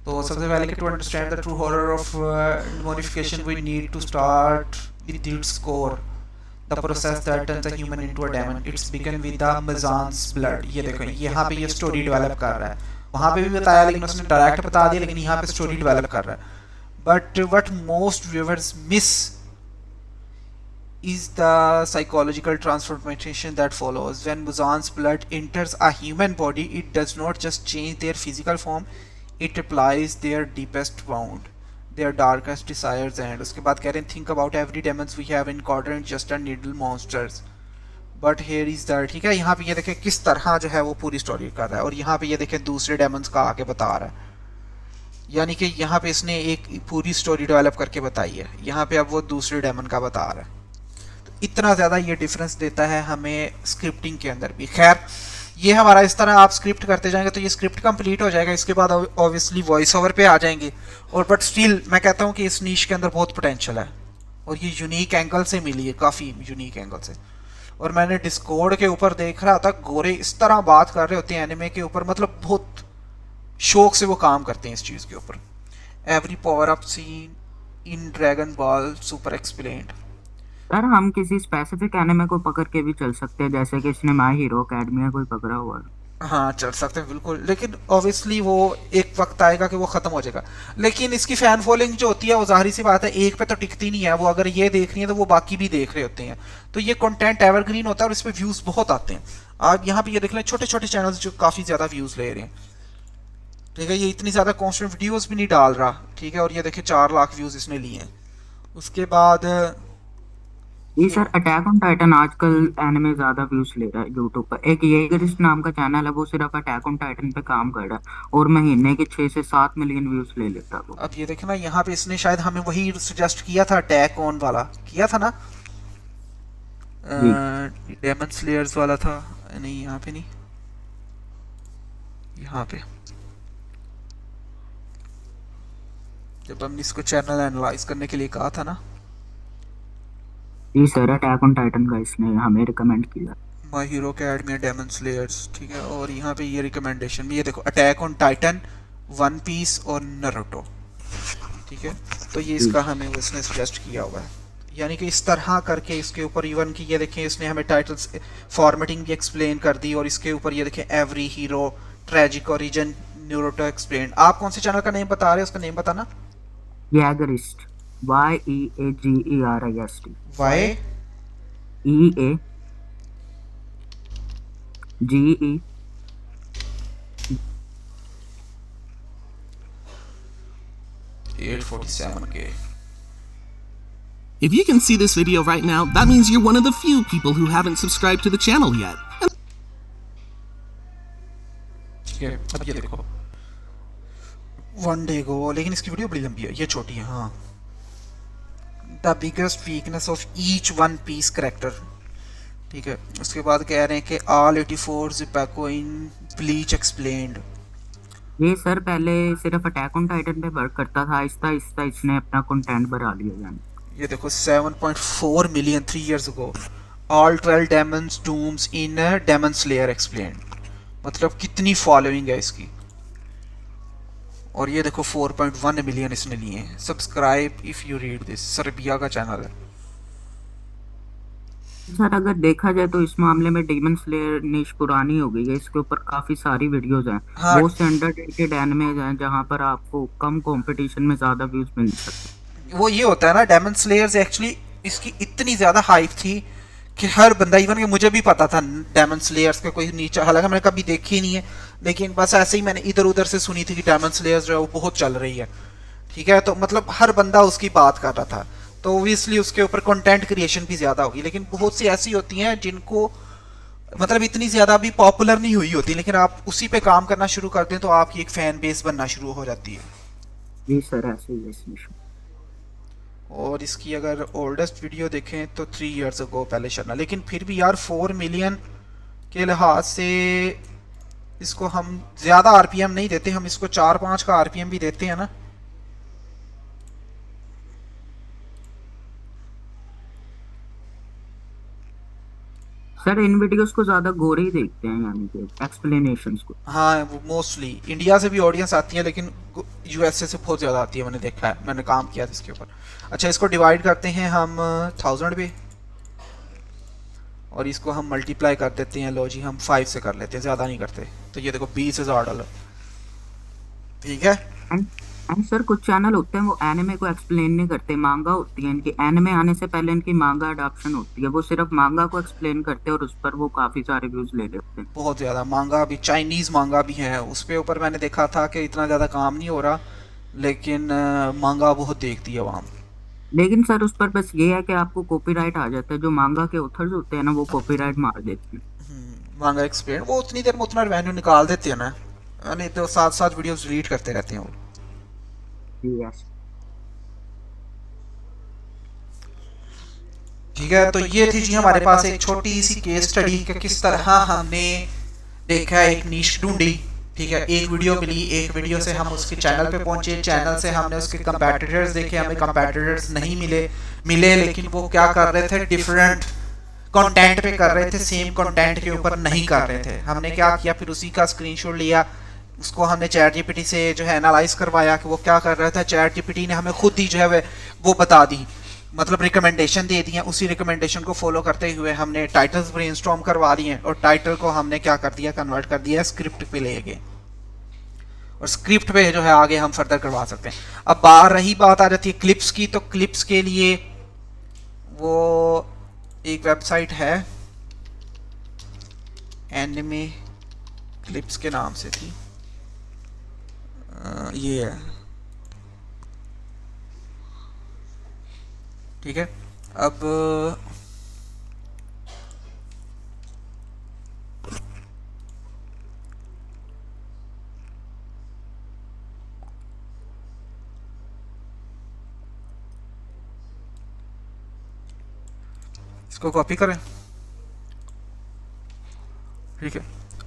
तो सबसे पहले to understand the true horror of demonification we need to start with its core, the process that turns a human into a demon. It's begun with the Muzan's blood. ये देखो यहाँ पे ये स्टोरी डेवलप कर रहा है, वहाँ पे भी बताया लेकिन उसने डायरेक्ट बता दिया, लेकिन यहाँ पे स्टोरी डेवलप कर रहा है। But what most viewers miss is the psychological transformation that follows. When Muzan's blood enters a human body, it does not just change their physical form, it applies their deepest wound, their darkest desires। and उसके बाद कह रहे हैं think about every demons we have encountered just a needle monsters but here is that। ठीक है, यहाँ पे ये देखें किस तरह जो है वो पूरी स्टोरी कर रहा है, और यहाँ पे ये देखें दूसरे डेमंस का आके बता रहा है, यानी कि यहाँ पे इसने एक पूरी स्टोरी डेवलप करके बताई है, यहाँ पे अब वो दूसरे डेमन का बता रहा है। तो इतना ज़्यादा ये डिफरेंस देता है हमें स्क्रिप्टिंग के अंदर भी। खैर ये हमारा इस तरह आप स्क्रिप्ट करते जाएंगे तो ये स्क्रिप्ट कंप्लीट हो जाएगा, इसके बाद ऑब्वियसली वॉइस ओवर पे आ जाएंगे। और बट स्टिल मैं कहता हूँ कि इस नीश के अंदर बहुत पोटेंशियल है, और ये यूनिक एंगल से मिली है, काफ़ी यूनिक एंगल से। और मैंने डिस्कॉर्ड के ऊपर देख रहा था गोरे इस तरह बात कर रहे होते हैं एनिमे के ऊपर, मतलब बहुत शौक से वो काम करते हैं इस चीज़ के ऊपर। Every power up seen in dragon ball super explained. Sir हम किसी स्पेसिफिक एनिमे को पकड़ के भी चल सकते हैं, जैसे कि इसने माय हीरो अकेडमी कोई पकड़ा हुआ है। हाँ चल सकते हैं बिल्कुल, लेकिन ऑब्वियसली वो एक वक्त आएगा कि वो ख़त्म हो जाएगा। लेकिन इसकी फ़ैन फॉलोइंग जो होती है वो ज़ाहिर सी बात है एक पे तो टिकती नहीं है, वो अगर ये देख रही है तो वो बाकी भी देख रहे होते हैं। तो ये कंटेंट एवरग्रीन होता है और इस पर व्यूज़ बहुत आते हैं। आप यहाँ पे ये देख लें छोटे छोटे चैनल्स जो काफ़ी ज़्यादा व्यूज़ ले रहे हैं। ठीक है, ये इतनी ज़्यादा कॉन्स्टेंट वीडियोज़ भी नहीं डाल रहा। ठीक है, और ये देखिए 4 लाख व्यूज़ इसने लिए हैं। उसके बाद ये सर अटैक ऑन टाइटन आजकल एनिमे ज्यादा व्यूज ले रहा है यूट्यूब पर। एक येगरिस्ट नाम का चैनल है, वो सिर्फ अटैक ऑन टाइटन पे काम कर रहा है और महीने के 6 से 7 मिलियन व्यूज ले लेता है। अब ये देखे ना यहाँ पे इसने शायद हमें वही सजेस्ट किया था, अटैक ऑन वाला किया था ना, डेमन स्लेयर्स वाला था। नहीं यहाँ पे नहीं, यहाँ पे जब हमने इसको चैनल एनालाइज करने के लिए कहा था ना। जी सर, अटैक ऑन टाइटन का इसने हमें रिकमेंड किया। My Hero Academy, Demon Slayers, ठीक है। और यहाँ पे ये रिकमेंडेशन में ये देखो, Attack on Titan, One Piece और नारुतो, ठीक है। तो ये इसका हमें उसने सजेस्ट किया हुआ है, यानी कि इस तरह करके इसके ऊपर इवन की ये देखें इसने हमें टाइटल्स फॉर्मेटिंग भी एक्सप्लेन कर दी, और इसके ऊपर ये देखें every hero, tragic origin, Naruto explain. आप कौन से चैनल का नेम बता रहे हैं, उसका नेम बताना। Jägerist, YEAGERIST, YEAGE 847K. If you can see this video right now, that means you're one of the few people who haven't subscribed to the channel yet. ठीक है, अब ये देखो, वन डे गो, लेकिन इसकी वीडियो बड़ी लंबी है, ये छोटी है। हाँ, the biggest weakness of each One Piece character, ठीक है। उसके बाद कह रहे हैं कि ऑल 84 ज़िपाको इन ब्लीच एक्सप्लेन्ड। ये सर पहले सिर्फ अटैक ऑन टाइटन पे वर्क करता था, आहिस्ता आहिस्ता इसने अपना कंटेंट बढ़ा लिया। यानी ये देखो 7.4 million 3 years ago, all 12 demons dooms in daemon slayer explained. मतलब कितनी फॉलोइंग है इसकी। और ये देखो 4.1 मिलियन इसने लिए हैं। Subscribe if you read this, Serbia का चैनल है। सर अगर देखा जाए तो इस मामले में डेमन स्लेयर निश पुरानी हो गई है, इसके ऊपर काफी सारी वीडियोस हैं। हाँ। बहुत से अंडररेटेड एनिमेज हैं जहां पर आपको कम कंपटीशन में ज्यादा व्यूज मिल सकते हैं। वो ये होता है ना, डेमन स्लेयर्स एक्चुअली इसकी इतनी ज़्यादा हाइप थी कि हर बंदा, इवन कि मुझे भी पता था डेमन स्लेयर्स का कोई नीचा, हालांकि मैंने कभी देखी नहीं है, लेकिन बस ऐसे ही मैंने इधर उधर से सुनी थी कि डेमन स्लेयर्स जो है वो बहुत चल रही है, ठीक है। तो मतलब हर बंदा उसकी बात कर रहा था, तो ओबियसली उसके ऊपर कंटेंट क्रिएशन भी ज़्यादा होगी। लेकिन बहुत सी ऐसी होती हैं जिनको मतलब इतनी ज़्यादा भी पॉपुलर नहीं हुई होती, लेकिन आप उसी पे काम करना शुरू कर दें तो आपकी एक फ़ैन बेस बनना शुरू हो जाती है। जी सर, ऐसे ही है। और इसकी अगर ओल्डेस्ट वीडियो देखें तो 3 years ago पहले चलना, लेकिन फिर भी यार 4 मिलियन के लिहाज से इसको हम ज़्यादा आरपीएम नहीं देते, हम इसको 4-5 का आरपीएम भी देते हैं ना। सर इन वीडियोस को ज्यादा गोरे ही देखते हैं, यानी कि एक्सप्लेनेशंस को। हाँ, वो मोस्टली इंडिया से भी ऑडियंस आती है, लेकिन यूएसए से बहुत ज़्यादा आती है, मैंने देखा है, मैंने काम किया था इसके ऊपर। अच्छा, इसको डिवाइड करते हैं हम 1000 पे, और इसको हम मल्टीप्लाई कर देते हैं। लो जी, हम 5 से कर लेते हैं, ज़्यादा नहीं करते। तो ये देखो $20,000, ठीक है। एंड सर कुछ चैनल होते हैं वो एनिमे को एक्सप्लेन नहीं करते, मांगा होती है इनकी, एनिमे आने से पहले इनकी मांगा अडॉप्शन होती है, वो सिर्फ मांगा को एक्सप्लेन करते हैं और उस पर वो काफ़ी सारे व्यूज़ ले लेते हैं। बहुत ज़्यादा मांगा भी, चाइनीज़ मांगा भी है, उस पे ऊपर मैंने देखा था कि इतना ज़्यादा काम नहीं हो रहा, लेकिन मांगा बहुत देखती है वहाँ। लेकिन सर उस पर बस ये है कि आपको कॉपीराइट आ जाता है, जो मांगा के ऑथर्स होते हैं ना वो कॉपीराइट मार देते हैं। मांगा एक्सप्लेन वो उतनी देर में उतना रेवेन्यू निकाल देते हैं ना, नहीं तो साथ वीडियोस डिलीट करते रहते हैं वो। यस, ठीक है। तो ये थी जी हमारे पास एक छोटी सी केस स्टडी कि किस तरह हमने देखा एक नीश ढूंढी, ठीक है। एक वीडियो मिली, एक वीडियो से हम उसके चैनल पे पहुंचे, चैनल से हमने उसके कंपैटिटर्स देखे, हमें कंपैटिटर्स नहीं मिले, लेकिन वो क्या कर रहे थे, डिफरेंट कंटेंट पे कर रहे थे, सेम कंटेंट के ऊपर नहीं कर रहे थे। हमने क्या किया, फिर उसी का स्क्रीनशॉट लिया, उसको हमने चैट जीपीटी से जो है एनालाइज करवाया कि वो क्या कर रहा था। चैट जीपीटी ने हमें खुद ही जो है वो बता दी, मतलब रिकमेंडेशन दे दी है। उसी रिकमेंडेशन को फॉलो करते हुए हमने टाइटल्स ब्रेनस्टॉर्म करवा दिए, और टाइटल को हमने क्या कर दिया, कन्वर्ट कर दिया स्क्रिप्ट पे ले गए, और स्क्रिप्ट पे जो है आगे हम फर्दर करवा सकते हैं। अब रही बात आ जाती है क्लिप्स की, तो क्लिप्स के लिए वो एक वेबसाइट है, एनिमे क्लिप्स के नाम से थी, ये है, ठीक है। अब इसको कॉपी करें, ठीक है।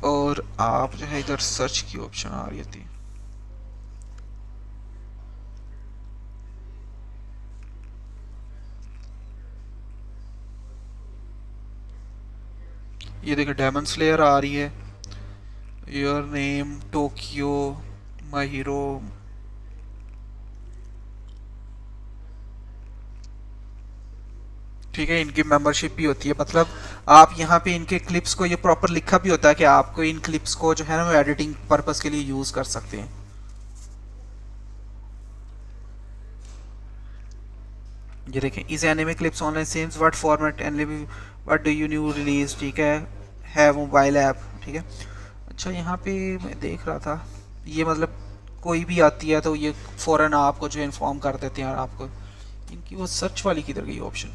और आप जो है इधर सर्च की ऑप्शन आ रही थी, ये देखिए डेमन स्लेयर आ रही है, your name, Tokyo, my hero. ठीक है, इनकी मेंबरशिप भी होती है, मतलब आप यहाँ पे इनके क्लिप्स को ये प्रॉपर लिखा भी होता है कि आपको इन क्लिप्स को जो है ना वो एडिटिंग पर्पस के लिए यूज कर सकते हैं। ये देखें, इस anime clips online seems what format and what do you new release, ठीक है मोबाइल ऐप, ठीक है। अच्छा, यहाँ पे मैं देख रहा था, ये मतलब कोई भी आती है तो ये फौरन आपको जो इन्फॉर्म कर देते हैं। और आपको इनकी वो सर्च वाली किधर गई ऑप्शन,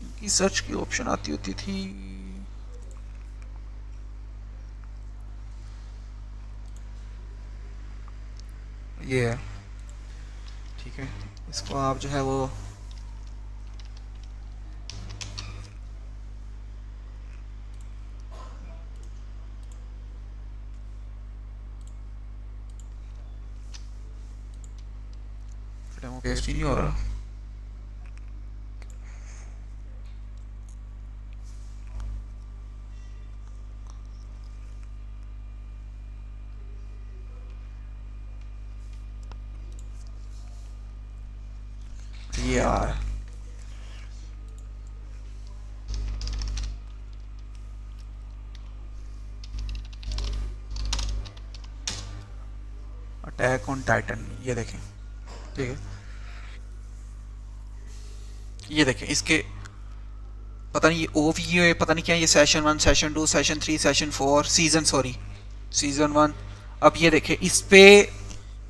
इनकी सर्च की ऑप्शन आती होती थी। ये है, ठीक है, इसको आप जो है वो डेमो पेस्ट ही नहीं हो रहा। ये आ रहा है, अटैक ऑन टाइटन, ये देखें, ठीक है। ये देखें, इसके पता नहीं ये ये पता नहीं क्या, ये session 1, session 2, session 3, session 4, season 1। अब ये देखें, इस पे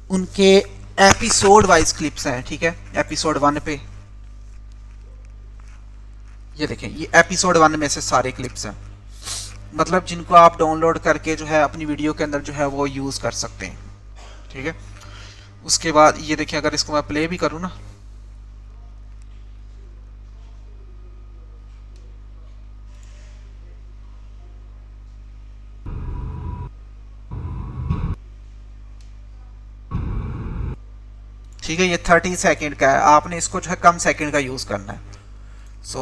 उनके एपिसोड वाइज क्लिप्स हैं, ठीक है। एपिसोड 1 पे ये देखें, ये एपिसोड 1 में से सारे क्लिप्स हैं, मतलब जिनको आप डाउनलोड करके जो है अपनी वीडियो के अंदर जो है वो यूज़ कर सकते हैं, ठीक है। उसके बाद ये देखें, अगर इसको मैं प्ले भी करूँ ना, ठीक है, ये 30 सेकंड का है, आपने इसको जो है कम सेकंड का यूज़ करना है। सो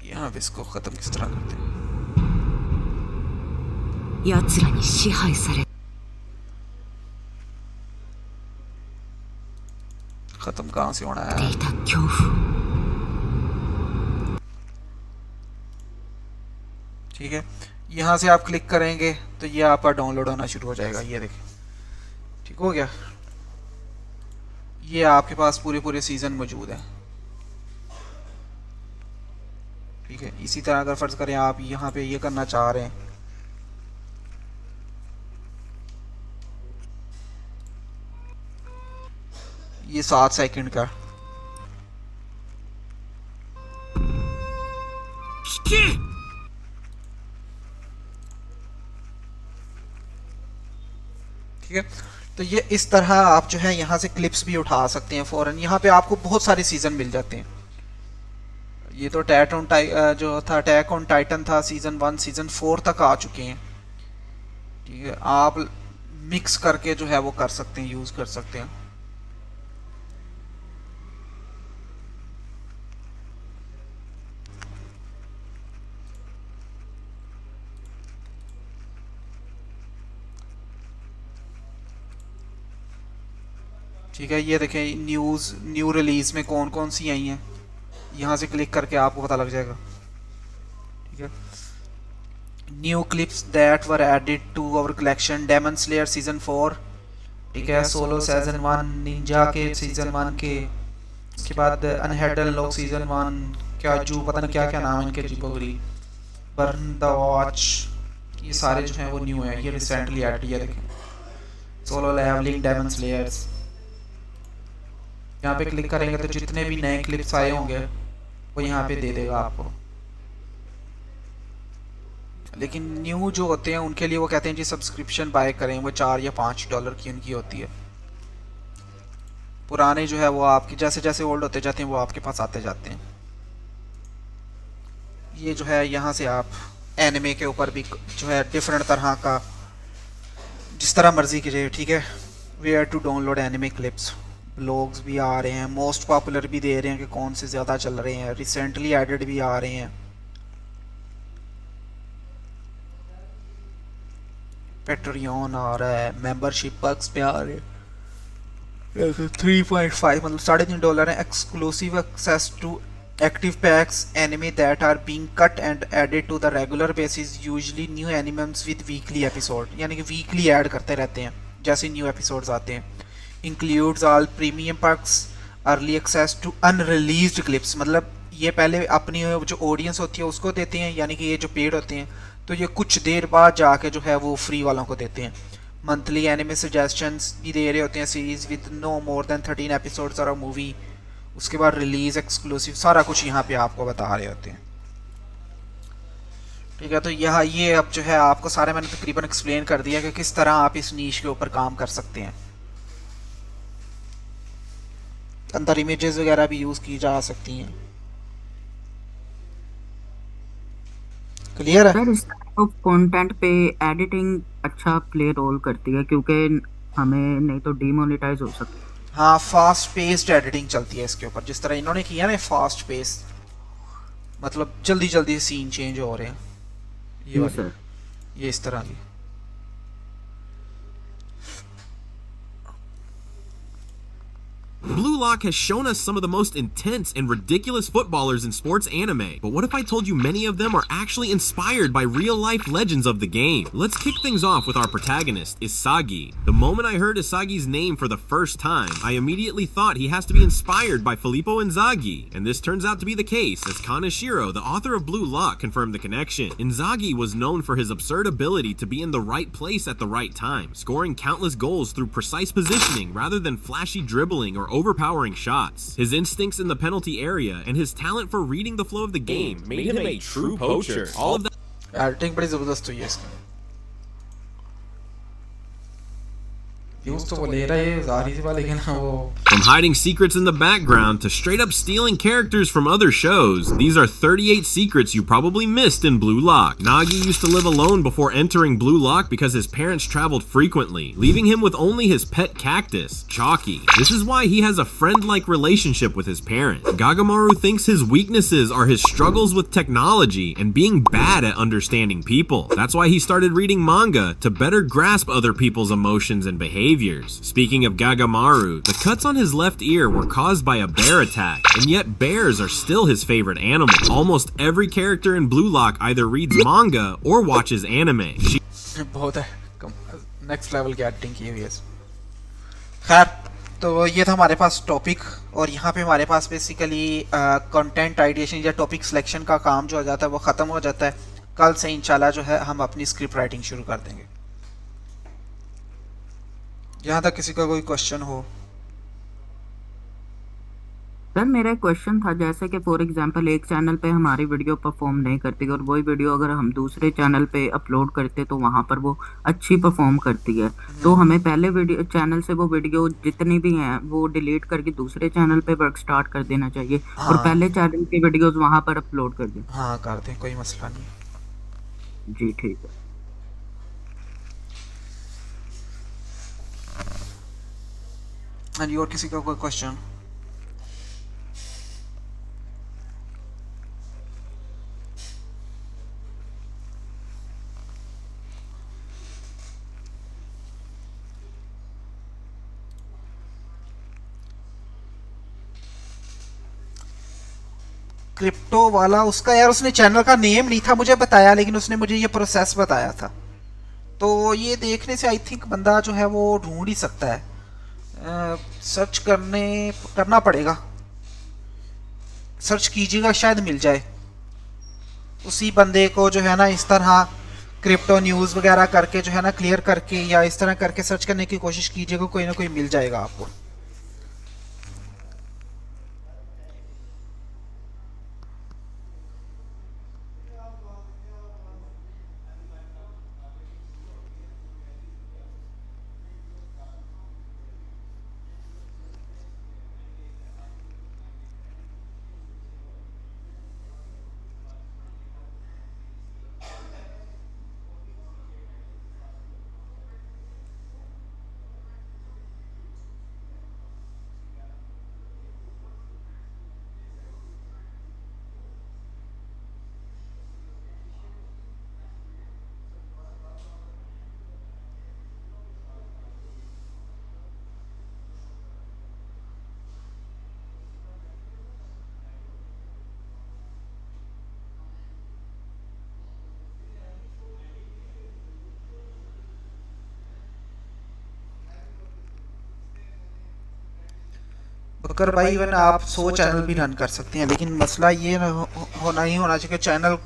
यहाँ पे इसको ख़त्म किस तरह करते हैं, ख़त्म कहाँ से होना है। ठीक है, यहाँ से आप क्लिक करेंगे तो ये आपका डाउनलोड होना शुरू हो जाएगा। ये देखिए, ठीक हो गया, ये आपके पास पूरे सीजन मौजूद है, ठीक है। इसी तरह अगर फर्ज करें आप यहाँ पे ये करना चाह रहे हैं, ये 7 सेकंड का, ठीक है। तो ये इस तरह आप जो है यहाँ से क्लिप्स भी उठा सकते हैं फौरन। यहाँ पे आपको बहुत सारे सीजन मिल जाते हैं। ये तो जो था अटैक ऑन टाइटन था, सीजन 1 सीजन 4 तक आ चुके हैं, ठीक है। आप मिक्स करके जो है वो कर सकते हैं, यूज़ कर सकते हैं। ठीक है, ये देखें न्यू रिलीज में कौन कौन सी आई हैं, यहाँ से क्लिक करके आपको पता लग जाएगा, ठीक है। New clips that were added to our collection, Demon Slayer season 4, ठीक है। सोलो सीजन 1, निंजा के सीजन 1 के, उसके बाद अनहेडल लोग सीजन 1, क्या जू पता नहीं क्या क्या नाम है इनके, जीपोगरी, बर्न द वॉच, ये सारे जो हैं वो न्यू है, ये रिसेंटली ऐड किया। देखें, सोलो लेवलिंग, डेमन स्लेयर्स, यहाँ पे क्लिक करेंगे तो जितने भी नए क्लिप्स आए होंगे वो यहाँ पे दे देगा आपको। लेकिन न्यू जो होते हैं उनके लिए वो कहते हैं जी सब्सक्रिप्शन बाय करें, वो $4 या $5 की उनकी होती है। पुराने जो है वो आपकी जैसे जैसे ओल्ड होते जाते हैं वो आपके पास आते जाते हैं। ये जो है यहाँ से आप एनिमे के ऊपर भी जो है डिफरेंट तरह का जिस तरह मर्जी कीजिए, ठीक है। Where to download anime clips, blogs भी आ रहे हैं, मोस्ट पॉपुलर भी दे रहे हैं कि कौन से ज़्यादा चल रहे हैं, रिसेंटली एडेड भी आ रहे हैं। पेट्रियन आ रहा है, मेंबरशिप पर्क्स पे आ रहे हैं। 3.5 मतलब $3.5 है। Exclusive access to active packs anime that are being cut and added to the regular basis, usually new animes with weekly episode, यानी कि weekly ऐड करते रहते हैं जैसे न्यू एपिसोड्स आते हैं। includes all premium packs, early access to unreleased clips, मतलब ये पहले अपनी जो ऑडियंस होती है उसको देते हैं, यानी कि ये जो पेड होते हैं तो ये कुछ देर बाद जाके जो है वो फ्री वालों को देते हैं। मंथली एनिमे सजेशंस भी दे रहे होते हैं, series with no more than 13 episodes और अ मूवी। उसके बाद रिलीज एक्सक्लूसिव सारा कुछ यहाँ पे आपको बता रहे होते हैं, ठीक है। तो यहाँ ये अब जो है आपको सारे मैंने तकरीबन एक्सप्लेन कर दिया कि किस तरह आप इस नीश के ऊपर काम कर सकते हैं। अंदर इमेजेस वगैरह भी यूज़ की जा सकती हैं। क्लियर है? सर इस टाइप ऑफ कंटेंट पे एडिटिंग अच्छा प्ले रोल करती है, क्योंकि हमें नहीं तो डीमोनेटाइज हो सकती है। हाँ, फास्ट पेस्ड एडिटिंग चलती है इसके ऊपर, जिस तरह इन्होंने किया ना फास्ट पेस, मतलब जल्दी जल्दी सीन चेंज हो रहे हैं ये इस तरह की। Blue Lock has shown us some of the most intense and ridiculous footballers in sports anime, but what if I told you many of them are actually inspired by real-life legends of the game? Let's kick things off with our protagonist, Isagi. The moment I heard Isagi's name for the first time, I immediately thought he has to be inspired by Filippo Inzaghi, and this turns out to be the case, as Kaneshiro, the author of Blue Lock, confirmed the connection. Inzaghi was known for his absurd ability to be in the right place at the right time, scoring countless goals through precise positioning rather than flashy dribbling or overpowering shots. His instincts in the penalty area and his talent for reading the flow of the game made him a true poacher. All of that editing बड़ी ज़बरदस्त हुई है इसकी। Use तो वो ले रहा है ज़ाहिर सी बात, लेकिन वो From hiding secrets in the background to straight up stealing characters from other shows, these are 38 secrets you probably missed in Blue Lock. Nagi used to live alone before entering Blue Lock because his parents traveled frequently, leaving him with only his pet cactus, Chalky. This is why he has a friend-like relationship with his parents. Gagamaru thinks his weaknesses are his struggles with technology and being bad at understanding people. That's why he started reading manga to better grasp other people's emotions and behaviors. Speaking of Gagamaru, the cuts on his left ear were caused by a bear attack, and yet bears are still his favorite animal. Almost every character in Blue Lock either reads manga or watches anime. बहुत है, next level की editing की हुई है। खैर, तो ये था हमारे पास टॉपिक, और यहाँ पे हमारे पास बेसिकली कंटेंट आइडिएशन या टॉपिक सिलेक्शन का काम जो हो जाता है वो ख़त्म हो जाता है। कल से इंशाल्लाह जो है हम अपनी स्क्रिप्ट राइटिंग शुरू कर देंगे। यहाँ तक किसी का कोई क्वेश्चन हो? सर मेरा एक क्वेश्चन था, जैसे कि फॉर एग्जांपल एक चैनल पे हमारी वीडियो परफॉर्म नहीं करती और वही वीडियो अगर हम दूसरे चैनल पे अपलोड करते तो वहाँ पर वो अच्छी परफॉर्म करती है, तो हमें पहले वीडियो चैनल से वो वीडियो जितनी भी हैं वो डिलीट करके दूसरे चैनल पे वर्क स्टार्ट कर देना चाहिए और पहले चैनल की वीडियोस वहाँ पर अपलोड कर दें? हाँ कर दें, कोई मसला नहीं। जी ठीक है। हाँ जी, और किसी का कोई क्वेश्चन? क्रिप्टो वाला उसका यार उसने चैनल का नेम नहीं था मुझे बताया, लेकिन उसने मुझे ये प्रोसेस बताया था, तो ये देखने से आई थिंक बंदा जो है वो ढूंढ ही सकता है। सर्च करना पड़ेगा, सर्च कीजिएगा शायद मिल जाए। उसी बंदे को जो है ना इस तरह क्रिप्टो न्यूज़ वगैरह करके जो है ना क्लियर करके या इस तरह करके सर्च करने की कोशिश कीजिएगा, कोई ना कोई मिल जाएगा आपको। अगर भाई इवन आप 100 चैनल भी रन कर सकते हैं, लेकिन मसला ये होना ही होना चाहिए कि चैनल,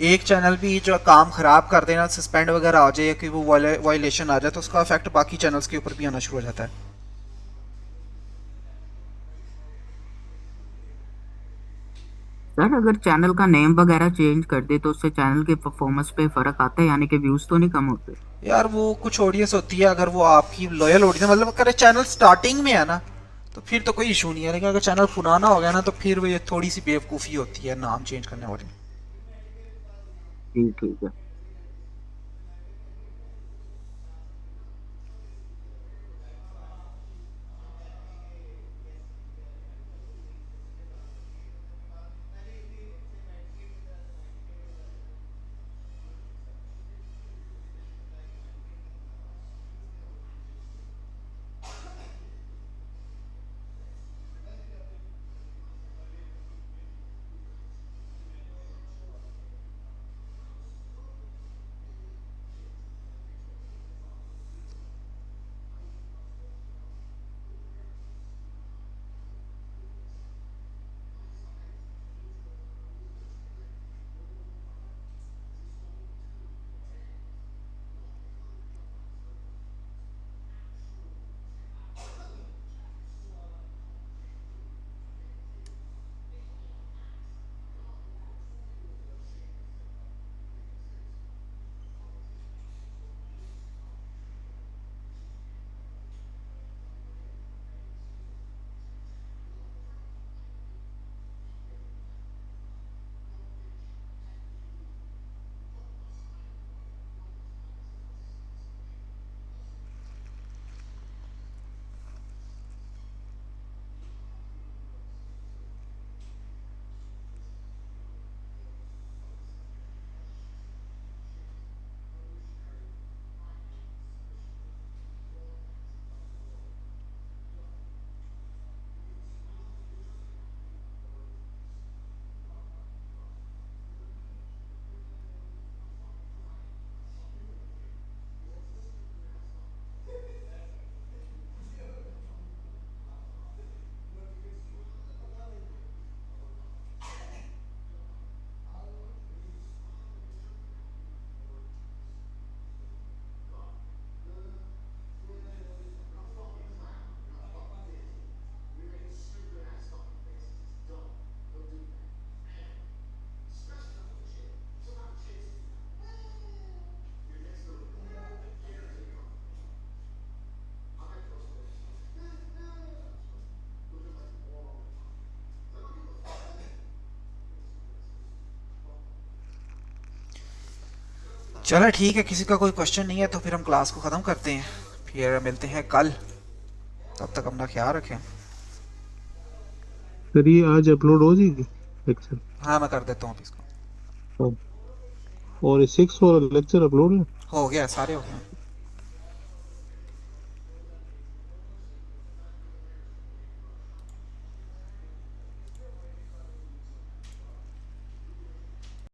एक चैनल भी जो काम ख़राब कर देना, सस्पेंड वगैरह आ जाए, कि वो वायलेशन आ जाए, तो उसका इफेक्ट बाकी चैनल्स के ऊपर भी आना शुरू हो जाता है। सर अगर चैनल का नेम वगैरह चेंज कर दे तो उससे चैनल के परफॉर्मेंस पे फ़र्क आता है, यानी कि व्यूज़ तो नहीं कम होते? यार वो कुछ ऑडियंस होती है, अगर वो आपकी लॉयल ऑडियंस, मतलब अगर चैनल स्टार्टिंग में है ना तो फिर तो कोई इशू नहीं है, लेकिन अगर चैनल पुराना हो गया ना तो फिर वो ये थोड़ी सी बेवकूफ़ी होती है नाम चेंज करने वाली। ठीक है। चलो ठीक है, किसी का कोई क्वेश्चन नहीं है तो फिर हम क्लास को ख़त्म करते हैं, फिर मिलते हैं कल, तब तक अपना ख्याल रखें। सर ये आज अपलोड हो जाएगी लेक्चर? हाँ मैं कर देता हूँ इसको। और 6 और लेक्चर अपलोड हो गया, सारे हो गए।